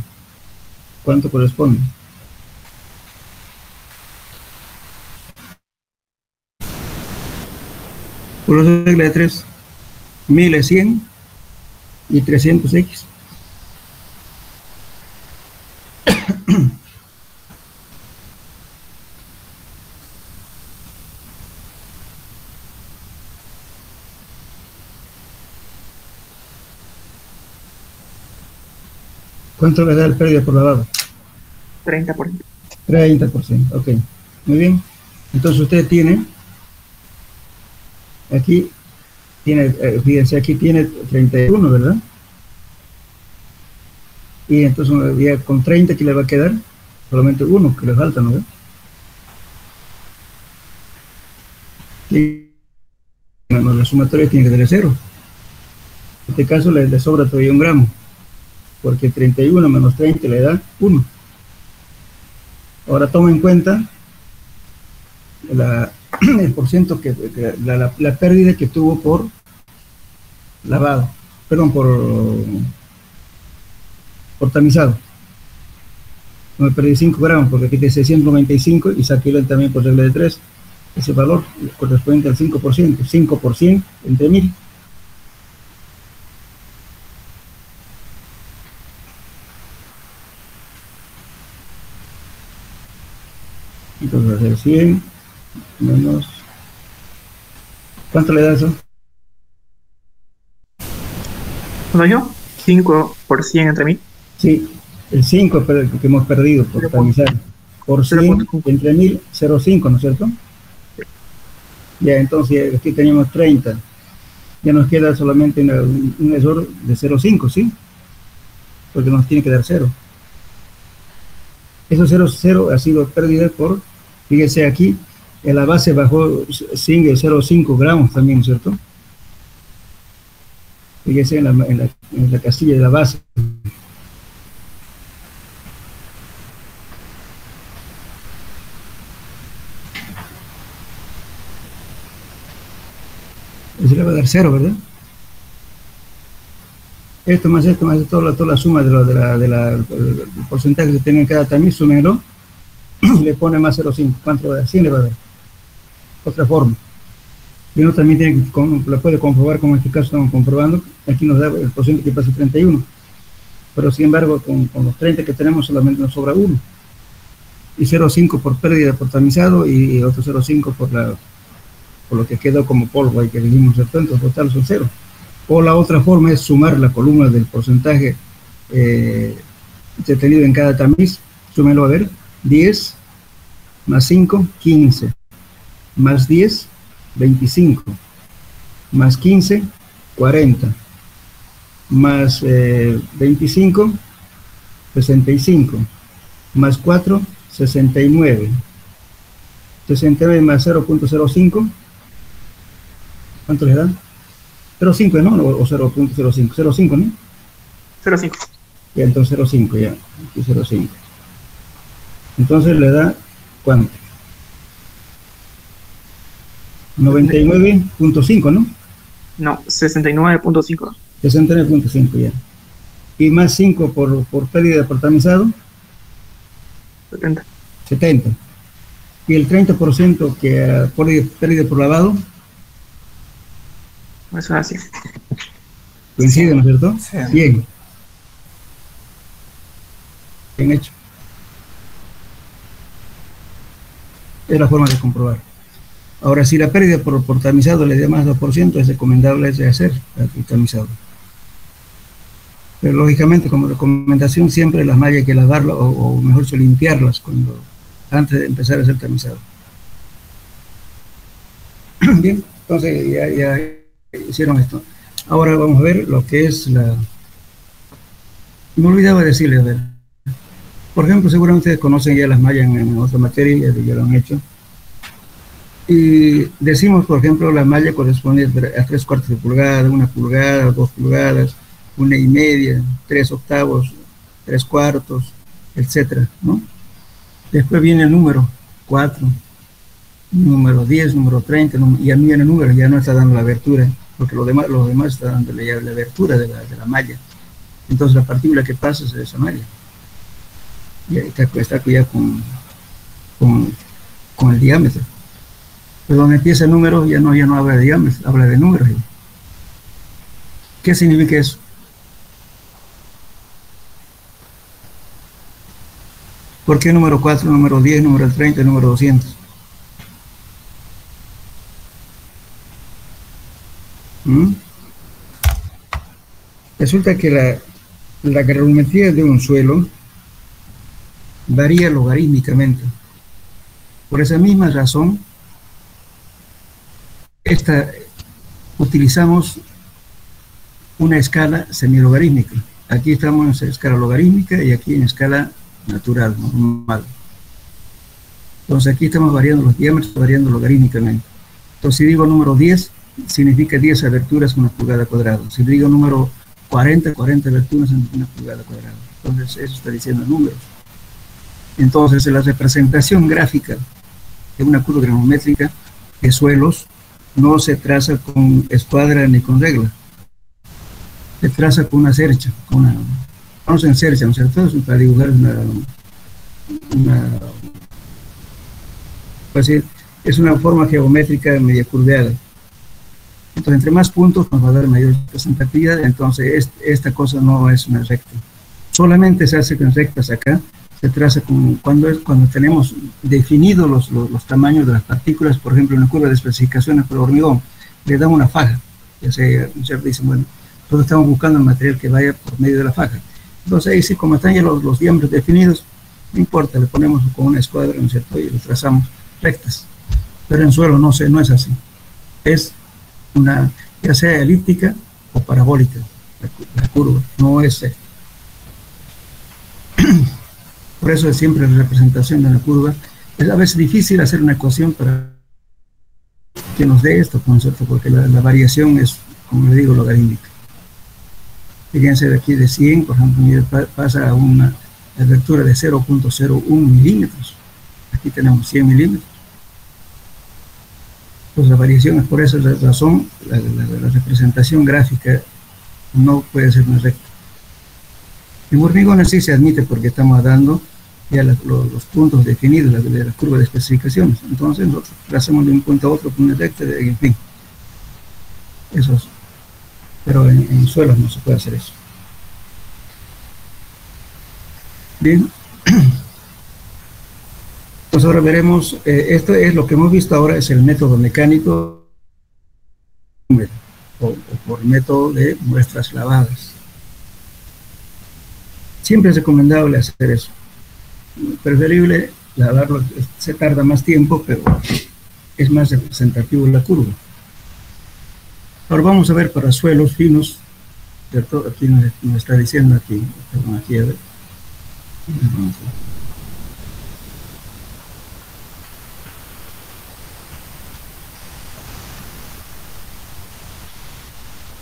A: ¿Cuánto corresponde? Por la regla de 3. 1000 es 100 y 300x. ¿Cuánto le da el pérdida por lavado?
C: 30%.
A: 30%, ok. Muy bien. Entonces usted tiene, aquí, fíjense, aquí tiene 31, ¿verdad? Y entonces ya con 30 que le va a quedar, solamente 1 que le falta, ¿no? Y bueno, la sumatoria tiene que tener 0. En este caso le sobra todavía 1 gramo, porque 31 menos 30 le da 1. Ahora toma en cuenta el porciento la pérdida que tuvo por lavado, perdón, por tamizado. Me perdí 5 gramos porque aquí tiene 695 y saqué también por regla de 3. Ese valor corresponde al 5%, 5% entre 1000. Entonces va a ser 100 menos... ¿Cuánto le da eso?
C: ¿No yo? 5% entre 1000.
A: Sí, el 5 que hemos perdido por tamizar. Por 100 entre 1000, 0,5, ¿no es cierto? Ya, entonces aquí teníamos 30. Ya nos queda solamente un error de 0,5, ¿sí? Porque nos tiene que dar 0. Eso 0,0 ha sido pérdida por, fíjese aquí, en la base bajó 0,5 gramos también, ¿cierto? Fíjese en la casilla de la base. Eso le va a dar 0, ¿verdad? Esto más toda la suma del porcentaje que tenga en cada tamiz, súmenlo, le pone más 0,5. ¿Cuánto va a dar? 100 le va a dar. Otra forma. Y uno también la puede comprobar, como en este caso estamos comprobando. Aquí nos da el porcentaje que pasa 31. Pero sin embargo, con los 30 que tenemos solamente nos sobra 1. y 0,5 por pérdida por tamizado y otro 0,5 por lo que quedó como polvo ahí que dijimos, ¿cierto? Entonces total son 0. O la otra forma es sumar la columna del porcentaje detenido en cada tamiz. Súmelo a ver, 10 más 5, 15, más 10, 25, más 15, 40, más 25, 65, más 4, 69, 69 más 0.05, ¿cuánto le dan? 0.5, ¿no? O 0.05, 0.5, ¿no?
C: 0,5.
A: Ya, entonces 0.5, ya, aquí 0.5. Entonces le da, ¿cuánto? 99.5, ¿no?
C: No, 69.5.
A: 69.5, ya. Y más 5 por pérdida por tamizado,
C: 70.
A: 70. Y el 30% que por pérdida por lavado,
C: Eso es así.
A: coincide, ¿no es cierto?
E: Sí.
A: Bien. Bien hecho. Es la forma de comprobar. Ahora, si la pérdida por tamizado le da más 2%, es recomendable de hacer el tamizado. Pero lógicamente, como recomendación, siempre las mallas hay que lavarlas, o mejor dicho, limpiarlas antes de empezar a hacer tamizado. Bien, entonces ya hicieron esto. Ahora vamos a ver lo que es la... Me olvidaba decirles, a ver. Por ejemplo, seguramente ustedes conocen ya las mallas en otra materia, ya lo han hecho. Y decimos, por ejemplo, la malla corresponde a 3/4 de pulgada, 1 pulgada, 2 pulgadas, 1,5, 3 octavos, 3/4, etcétera, ¿no? Después viene el número 4, número 10, número 30, y a mí viene el número, ya no está dando la abertura, porque los demás está dando la abertura de la malla. Entonces la partícula que pasa es esa malla. Ya está ya con el diámetro. Pero donde empieza el número ya no habla de diámetro, habla de números. ¿Qué significa eso? ¿Por qué número 4, número 10, número 30, número 200? Resulta que la granulometría de un suelo varía logarítmicamente. Por esa misma razón, utilizamos una escala semilogarítmica. Aquí estamos en escala logarítmica y aquí en escala natural, normal. Entonces aquí estamos variando los diámetros, variando logarítmicamente. Entonces si digo número 10, significa 10 aberturas en 1 pulgada cuadrada. Si digo número 40, 40 aberturas en 1 pulgada cuadrada. Entonces eso está diciendo números. Entonces la representación gráfica de una curva granulométrica de suelos no se traza con escuadra ni con regla. Se traza con una cercha, conocen cercha, ¿no es cierto? Para dibujar es una forma geométrica media curveada. Entonces, entre más puntos nos va a dar mayor representatividad. Entonces, esta cosa no es una recta. Solamente se hace con rectas acá. Se traza cuando tenemos definidos los tamaños de las partículas. Por ejemplo, en una curva de especificaciones por hormigón, le damos una faja. Ya se dicen, bueno, nosotros estamos buscando el material que vaya por medio de la faja. Entonces, ahí sí, como están ya los diámetros definidos, no importa, le ponemos con una escuadra, ¿no es cierto? Y le trazamos rectas. Pero en suelo no es así. Es una, ya sea elíptica o parabólica, la curva, no es esta. Por eso es siempre la representación de la curva. Es a veces difícil hacer una ecuación para que nos dé esto, ¿no es cierto? Porque la variación es, como le digo, logarítmica. Fíjense de aquí de 100, por ejemplo, pasa a una abertura de 0.01 milímetros. Aquí tenemos 100 milímetros. Pues la variación es por esa razón, la representación gráfica no puede ser más recta. En hormigones sí se admite porque estamos dando ya los puntos definidos de la curva de especificaciones. Entonces nosotros trazamos de un punto a otro con una recta, en fin. Eso es. Pero en suelos no se puede hacer eso. Bien. Pues ahora veremos, esto es lo que hemos visto ahora, es el método mecánico o por método de muestras lavadas. Siempre es recomendable hacer eso. Preferible lavarlo, se tarda más tiempo, pero es más representativo la curva. Ahora vamos a ver para suelos finos, ¿cierto? Aquí nos está diciendo aquí, perdón, aquí a ver.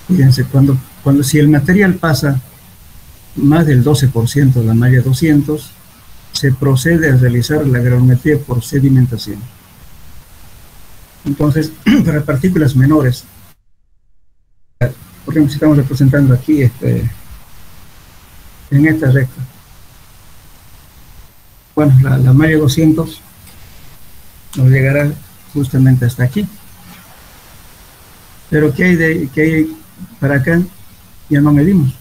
A: Fíjense, cuando si el material pasa más del 12% de la malla 200, se procede a realizar la granulometría por sedimentación. Entonces, para partículas menores, por ejemplo, si estamos representando aquí en esta recta, bueno, la malla 200 nos llegará justamente hasta aquí. Pero ¿qué hay para acá? Ya no medimos.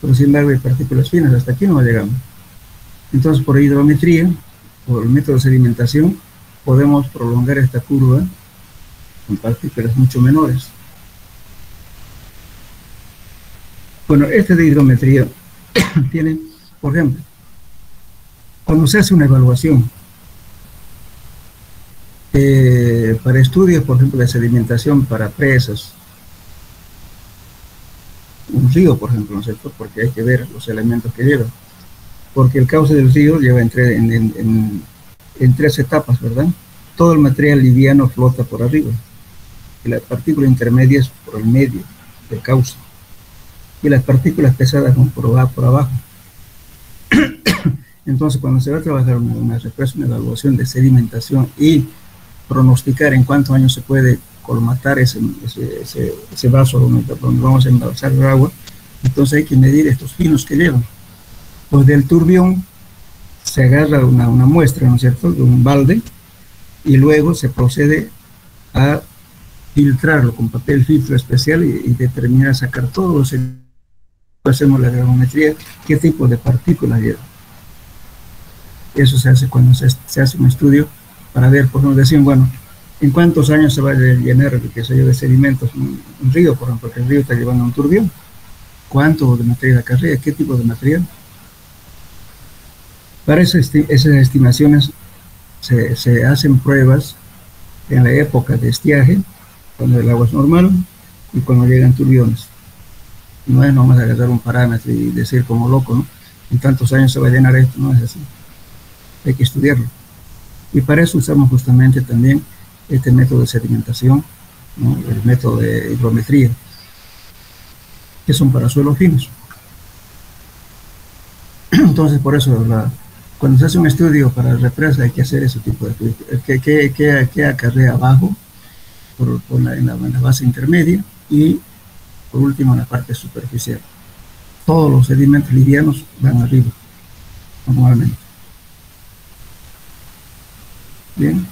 A: Pero sin embargo hay partículas finas, hasta aquí no llegamos. Entonces por hidrometría, por el método de sedimentación, podemos prolongar esta curva con partículas mucho menores. Bueno, este de hidrometría tiene, por ejemplo, cuando se hace una evaluación para estudios, por ejemplo, de sedimentación para presas, un río, por ejemplo, ¿no es cierto? Porque hay que ver los elementos que lleva. Porque el cauce del río lleva en 3 etapas, ¿verdad? Todo el material liviano flota por arriba y las partículas intermedias por el medio del cauce y las partículas pesadas van por abajo. Entonces, cuando se va a trabajar una evaluación de sedimentación y pronosticar en cuántos años se puede colmatar ese vaso donde vamos a embalsar el agua, entonces hay que medir estos finos que llevan. Pues del turbión se agarra una muestra, ¿no es cierto?, de un balde, y luego se procede a filtrarlo con papel filtro especial y determinar, sacar todos los... Hacemos la granulometría, qué tipo de partículas lleva. Eso se hace cuando se hace un estudio para ver, por ejemplo, decir, bueno, ¿en cuántos años se va a llenar, qué sé yo, de sedimentos un río, por ejemplo, porque el río está llevando un turbión? ¿Cuánto de material acarrea? ¿Qué tipo de material? Para esas estimaciones se hacen pruebas en la época de estiaje, cuando el agua es normal y cuando llegan turbiones. No vamos a agarrar un parámetro y decir como loco, ¿no? En tantos años se va a llenar esto, no es así. Hay que estudiarlo. Y para eso usamos justamente también este método de sedimentación, ¿no? El método de hidrometría, que son para suelos finos. Entonces, por eso, cuando se hace un estudio para represa hay que hacer ese tipo de estudios. ¿Qué acarrea abajo, en la base intermedia y, por último, en la parte superficial? Todos los sedimentos livianos van arriba, normalmente. Bien,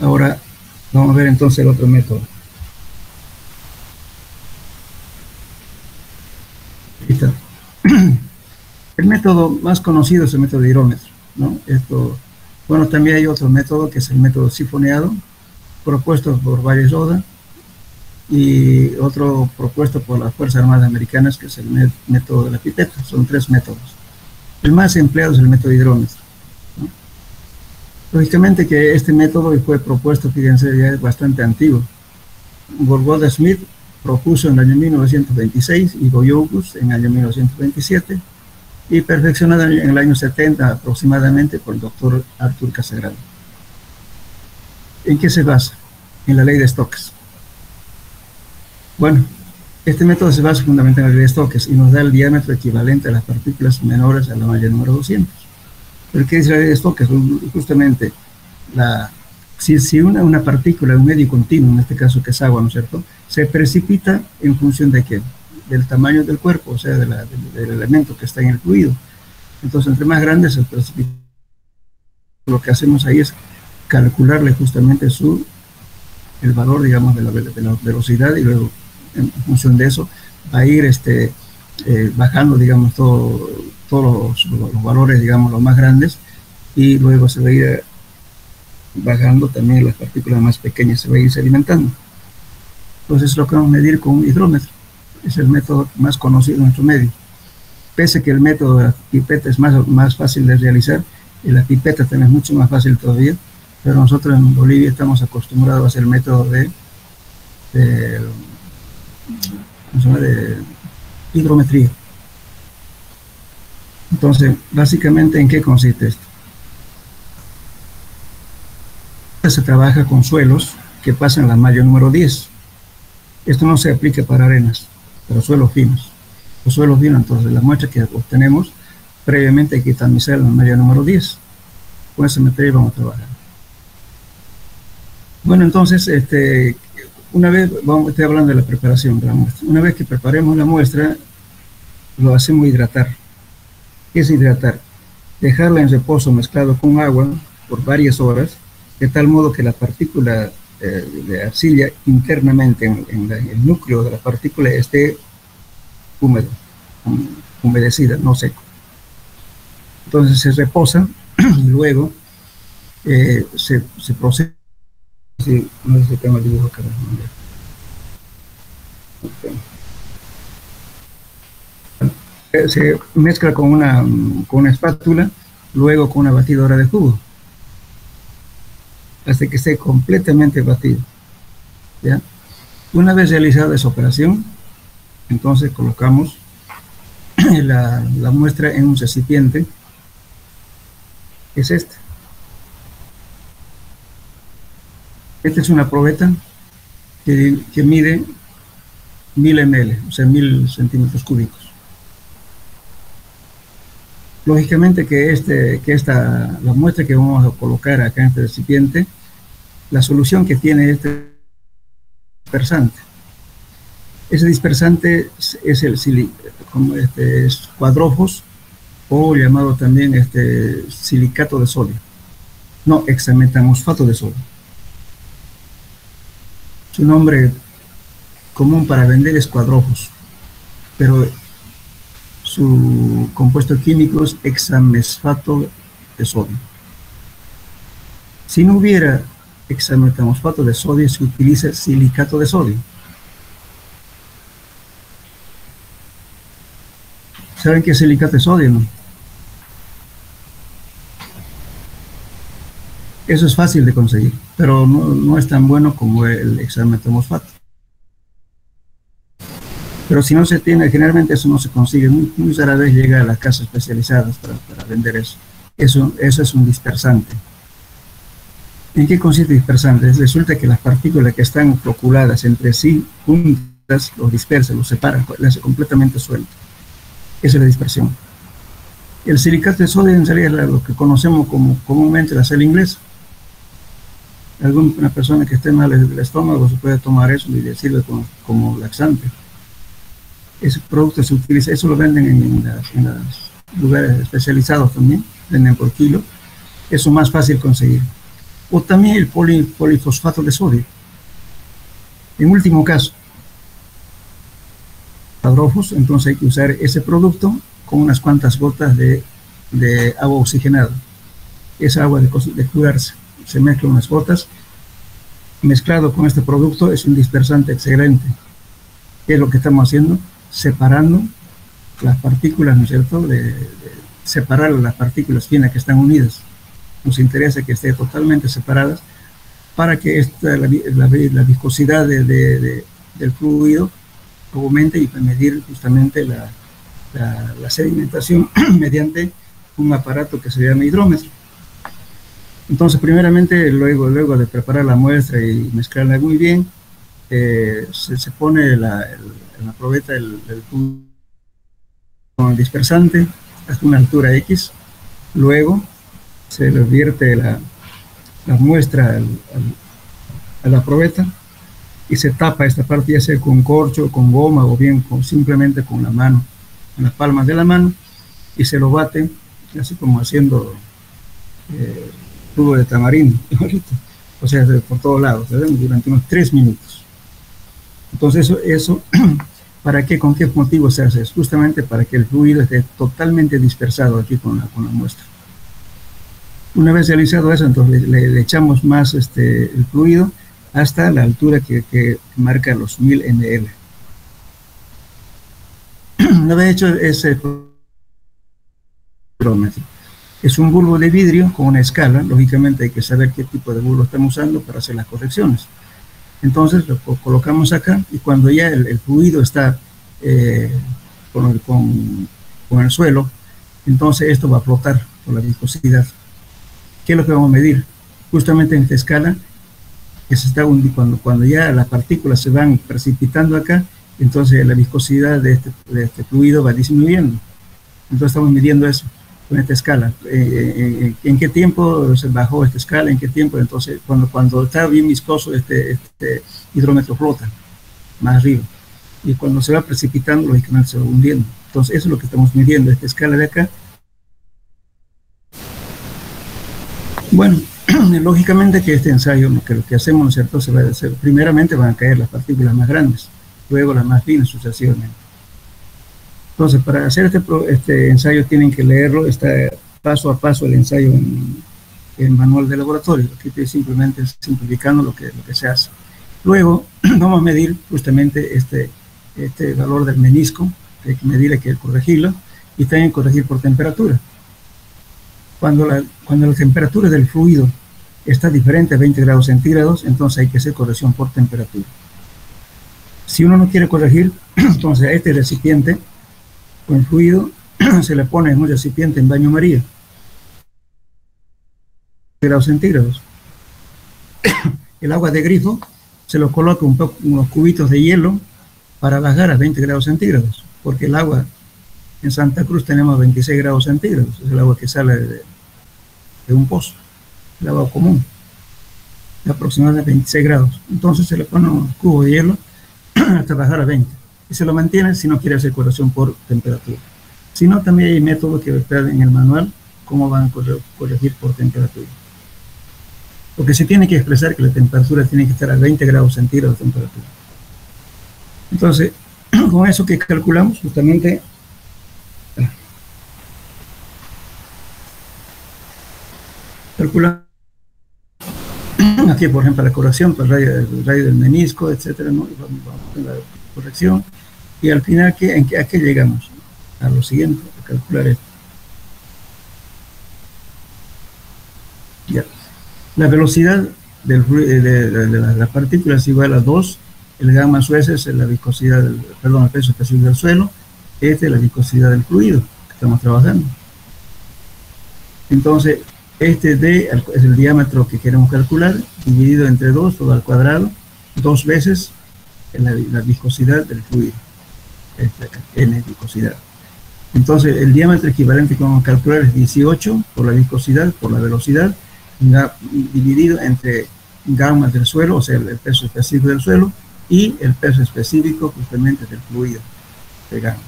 A: ahora vamos a ver entonces el otro método. Aquí está. El método más conocido es el método de hidrómetro, ¿no? Bueno, también hay otro método que es el método sifoneado, propuesto por Valle-Roda, y otro propuesto por las Fuerzas Armadas Americanas, que es el método de la pipeta. Son 3 métodos. El más empleado es el método de hidrómetro, ¿no? Lógicamente que este método fue propuesto, fíjense, ya es bastante antiguo. Golda Smith propuso en el año 1926 y Goyougus en el año 1927 y perfeccionada en el año 70 aproximadamente por el doctor Arthur Casagrande. ¿En qué se basa? En la ley de Stokes. Bueno, este método se basa fundamentalmente en la ley de Stokes y nos da el diámetro equivalente a las partículas menores a la malla número 200. ¿Pero qué dice la ley de Stokes? Justamente, si una partícula en un medio continuo, en este caso que es agua, ¿no es cierto?, se precipita en función de ¿qué? Del tamaño del cuerpo, o sea, del elemento que está en el fluido. Entonces, entre más grande es el precipitado, lo que hacemos ahí es calcularle justamente el valor, digamos, de la velocidad, y luego, en función de eso, va a ir bajando, digamos, todos los valores, digamos, los más grandes, y luego se va a ir bajando también las partículas más pequeñas, se va a ir sedimentando. Entonces lo que vamos a medir con un hidrómetro, es el método más conocido en nuestro medio. Pese que el método de la pipeta es más fácil de realizar, y la pipeta también es mucho más fácil todavía, pero nosotros en Bolivia estamos acostumbrados a hacer el método de hidrometría. Entonces, básicamente, ¿en qué consiste esto? Se trabaja con suelos que pasan la malla número 10. Esto no se aplica para arenas, para suelos finos. Los suelos finos, entonces, la muestra que obtenemos, previamente hay que tamizar la malla número 10. Con ese material vamos a trabajar. Bueno, entonces, una vez, estoy hablando de la preparación de la muestra. Una vez que preparemos la muestra, lo hacemos hidratar. ¿Qué es hidratar? Dejarla en reposo mezclado con agua por varias horas, de tal modo que la partícula de arcilla internamente en el núcleo de la partícula esté húmedo, humedecida, no seco. Entonces se reposa y luego se procesa. Sí, no sé si tengo el dibujo acá. Se mezcla con una espátula, luego con una batidora de jugo, hasta que esté completamente batido. ¿Ya? Una vez realizada esa operación, entonces colocamos la muestra en un recipiente, que es este. Esta es una probeta que mide 1000 ml, o sea, 1000 centímetros cúbicos. Lógicamente que la muestra que vamos a colocar acá en este recipiente, la solución que tiene este dispersante. Ese dispersante es es cuadrofos, o llamado también silicato de sodio, no, hexametamosfato de sodio. Su nombre común para vender es cuadrofos, pero su compuesto químico es hexamesfato de sodio. Si no hubiera hexametamosfato de sodio, se utiliza silicato de sodio. ¿Saben qué es silicato de sodio, no? Eso es fácil de conseguir, pero no es tan bueno como el hexametamosfato. Pero si no se tiene, generalmente eso no se consigue, muy rara vez llega a las casas especializadas para vender eso. Eso es un dispersante. ¿En qué consiste el dispersante? Resulta que las partículas que están floculadas entre sí, juntas, los dispersa, los separa, las hace completamente suelto. Esa es la dispersión. El silicato de sodio en realidad es lo que conocemos comúnmente la sal inglesa. Alguna persona que esté mal del estómago se puede tomar eso y le sirve como laxante. Ese producto se utiliza, eso lo venden en los lugares especializados también, venden por kilo. Eso es más fácil conseguir. O también el polifosfato de sodio. En último caso, cuadrofos, entonces hay que usar ese producto con unas cuantas gotas de agua oxigenada. Esa agua de curarse. Se mezcla unas gotas, mezclado con este producto es un dispersante excelente. ¿Qué es lo que estamos haciendo? Separando las partículas, ¿no es cierto? Separar las partículas finas que están unidas. Nos interesa que estén totalmente separadas para que la viscosidad del fluido aumente y medir justamente la sedimentación mediante un aparato que se llama hidrómetro. Entonces, primeramente, luego de preparar la muestra y mezclarla muy bien, se pone en la probeta con el dispersante hasta una altura X. Luego se le vierte la muestra a la probeta y se tapa esta parte, ya sea con corcho, con goma o bien simplemente con la mano, con las palmas de la mano, y se lo bate, así como haciendo jugo de tamarindo, o sea, por todos lados, ¿verdad? Durante unos 3 minutos. Entonces eso ¿para qué? ¿Con qué motivo se hace? Es justamente para que el fluido esté totalmente dispersado aquí con la muestra. Una vez realizado eso, entonces le echamos más el fluido hasta la altura que marca los 1000 ml. Una vez hecho ese hidrómetro, es un bulbo de vidrio con una escala. Lógicamente hay que saber qué tipo de bulbo estamos usando para hacer las correcciones. Entonces lo colocamos acá, y cuando ya el fluido está con el suelo, entonces esto va a flotar por la viscosidad. ¿Qué es lo que vamos a medir? Justamente en esta escala, que se está cuando ya las partículas se van precipitando acá, entonces la viscosidad de este fluido va disminuyendo. Entonces estamos midiendo eso con esta escala. ¿En qué tiempo se bajó esta escala? ¿En qué tiempo? Entonces, cuando está bien viscoso, este hidrómetro flota más arriba. Y cuando se va precipitando, lógicamente se va hundiendo. Entonces, eso es lo que estamos midiendo, esta escala de acá. Bueno, lógicamente que este ensayo, lo que hacemos, ¿no es cierto?, se va a hacer, primeramente van a caer las partículas más grandes, luego las más finas sucesivamente. Entonces, para hacer este ensayo tienen que leerlo, está paso a paso el ensayo en el manual de laboratorio. Aquí estoy simplemente simplificando lo que se hace. Luego, vamos a medir justamente este valor del menisco, que hay que medir, hay que corregirlo, y también corregir por temperatura. Cuando la temperatura del fluido está diferente a 20 grados centígrados, entonces hay que hacer corrección por temperatura. Si uno no quiere corregir, entonces a este recipiente con el fluido se le pone en un recipiente en baño María, grados centígrados. El agua de grifo se lo coloca unos cubitos de hielo para bajar a 20 grados centígrados, porque el agua en Santa Cruz tenemos 26 grados centígrados, es el agua que sale de un pozo, el agua común, de aproximadamente 26 grados. Entonces se le pone un cubo de hielo hasta bajar a 20, y se lo mantiene si no quiere hacer corrección por temperatura. Si no, también hay métodos que está en el manual, cómo van a corregir por temperatura. Porque se tiene que expresar que la temperatura tiene que estar a 20 grados centígrados de temperatura. Entonces, con eso que calculamos, justamente, calculamos aquí, por ejemplo, la corrección para el radio del menisco, etcétera, ¿no? Vamos a la corrección, y al final, ¿a qué llegamos? A lo siguiente, a calcular esto. Ya. La velocidad de las partículas es igual a 2, el gamma su S es la viscosidad, el peso específico del suelo, es la viscosidad del fluido que estamos trabajando. Entonces, D es el diámetro que queremos calcular, dividido entre 2, todo al cuadrado, 2 veces la viscosidad del fluido, N viscosidad. Entonces, el diámetro equivalente que vamos a calcular es 18 por la viscosidad, por la velocidad, dividido entre gamma del suelo, o sea, el peso específico del suelo, y el peso específico justamente del fluido de gamma.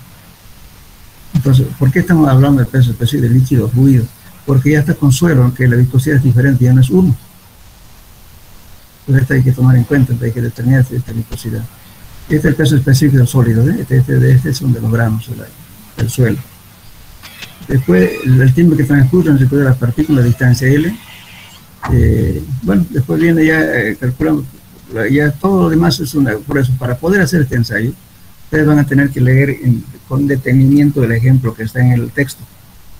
A: Entonces, ¿por qué estamos hablando del peso específico del líquido fluido? Porque ya está con suelo, aunque la viscosidad es diferente, ya no es 1. Entonces esto hay que tomar en cuenta, hay que determinar esta viscosidad. Este es el peso específico del sólido, ¿eh? Este son de los gramos del suelo. Después, el tiempo que transcurre entre todas las partículas, la distancia L. Bueno, después viene ya, calculamos, ya todo lo demás es por eso, para poder hacer este ensayo, ustedes van a tener que leer con detenimiento el ejemplo que está en el texto,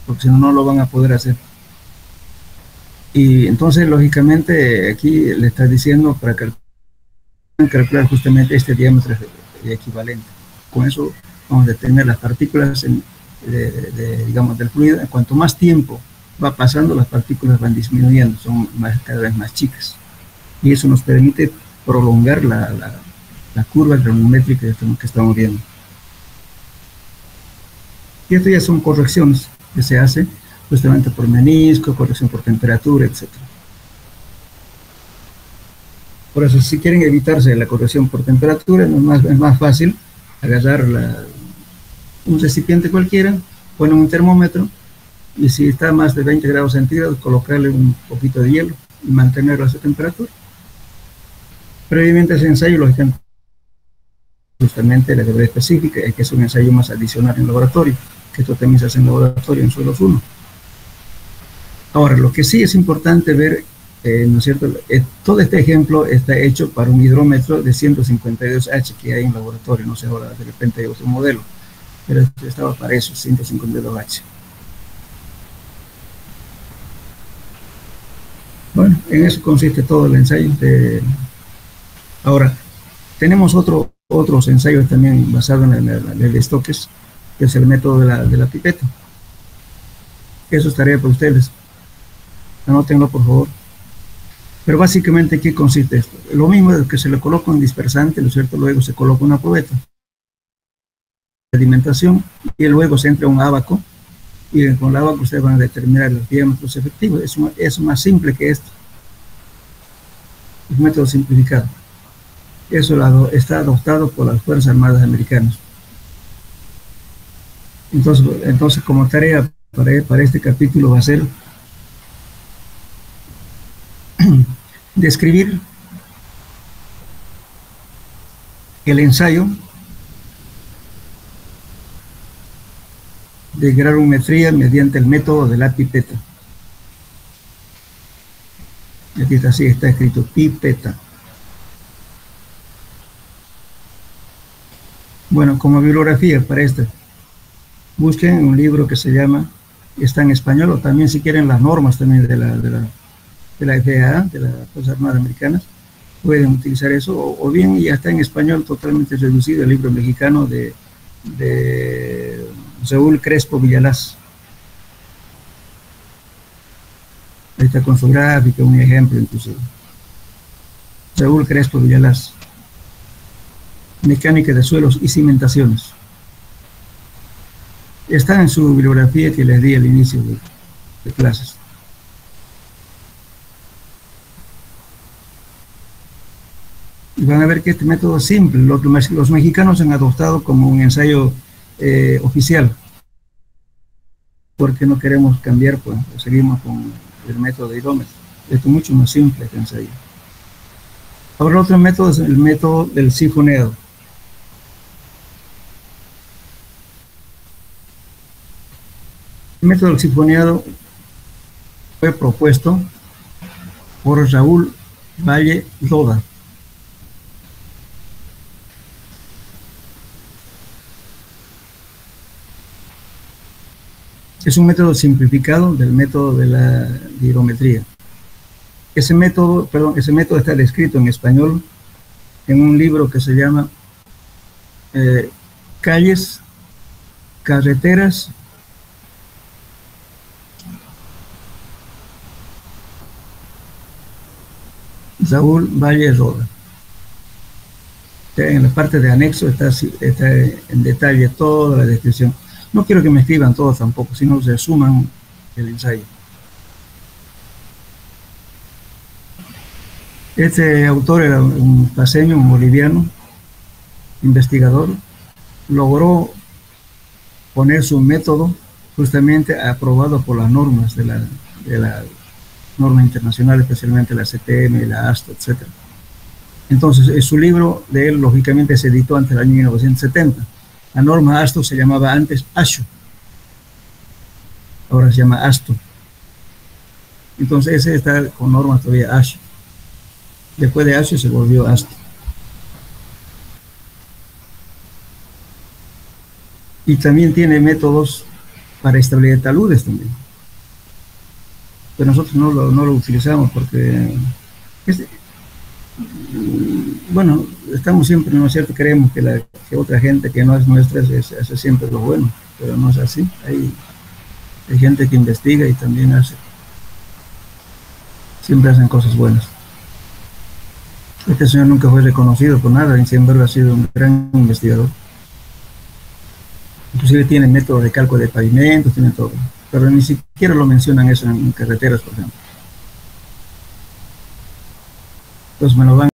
A: porque si no, no lo van a poder hacer. Y entonces, lógicamente, aquí le está diciendo para calcular justamente este diámetro equivalente. Con eso vamos a determinar las partículas digamos, del fluido. Cuanto más tiempo va pasando, las partículas van disminuyendo, son cada vez más chicas. Y eso nos permite prolongar la curva granulométrica que estamos viendo. Y esto ya son correcciones que se hacen justamente por menisco, corrección por temperatura, etc. Por eso, si quieren evitarse la corrección por temperatura, es más fácil agarrar un recipiente cualquiera, ponen un termómetro, y si está más de 20 grados centígrados, colocarle un poquito de hielo y mantenerlo a esa temperatura. Previamente a ese ensayo, lógicamente, justamente la gravedad específica, hay que hacer un ensayo más adicional en laboratorio, que esto también se hace en laboratorio en suelos 1. Ahora, lo que sí es importante ver, ¿no es cierto? Todo este ejemplo está hecho para un hidrómetro de 152H que hay en laboratorio, no sé, ahora de repente hay otro modelo, pero estaba para eso, 152H. Bueno, en eso consiste todo el ensayo. Ahora, tenemos otros ensayos también basados en el Stokes, que es el método de la pipeta. Eso es tarea para ustedes. Anótenlo, por favor. Pero básicamente, ¿qué consiste esto? Lo mismo es que se le coloca un dispersante, ¿no es cierto? Luego se coloca una probeta de alimentación y luego se entra un ábaco y con el ábaco ustedes van a determinar los diámetros efectivos. Es más simple que esto. Es un método simplificado. Eso está adoptado por las Fuerzas Armadas Americanas. Entonces como tarea para este capítulo va a ser describir el ensayo de granulometría mediante el método de la pipeta. Aquí está, así está escrito, pipeta. Bueno, como bibliografía para este, busquen un libro que se llama, está en español, o también si quieren las normas también de la FAA, de las Fuerzas Armadas Americanas, pueden utilizar eso, o bien ya está en español totalmente reducido el libro mexicano de Saúl Crespo Villalaz. Ahí está con su gráfica, un ejemplo inclusive. Saúl Crespo Villalaz. Mecánica de suelos y cimentaciones. Está en su bibliografía que les di al inicio de clases. Y van a ver que este método es simple, lo que los mexicanos han adoptado como un ensayo oficial, porque no queremos cambiar, pues seguimos con el método de hidrómetro. Esto es mucho más simple este ensayo. Ahora el otro método es el método del sifoneado. El método del sifoneado fue propuesto por Raúl Valle Roda. Es un método simplificado del método de la hidrometría. Ese método está descrito en español en un libro que se llama Calles, Carreteras Saúl Valle Roda. En la parte de anexo está en detalle toda la descripción. No quiero que me escriban todos tampoco, sino resuman el ensayo. Este autor era un paceño, un boliviano, investigador. Logró poner su método justamente aprobado por las normas de la norma internacional, especialmente la CTM, la ASTO, etc. Entonces, su libro de él, lógicamente, se editó antes del año 1970. La norma ASTO se llamaba antes ASHO, ahora se llama ASTO. Entonces ese está con normas todavía ASHO. Después de ASHO se volvió ASTO. Y también tiene métodos para establecer taludes también. Pero nosotros no lo utilizamos porque bueno, estamos siempre, ¿no es cierto? Creemos que otra gente que no es nuestra hace siempre lo bueno, pero no es así. Hay gente que investiga y también siempre hacen cosas buenas. Este señor nunca fue reconocido por nada, y sin embargo ha sido un gran investigador. Inclusive tiene métodos de cálculo de pavimentos, tiene todo, pero ni siquiera lo mencionan eso en carreteras, por ejemplo. Entonces me lo van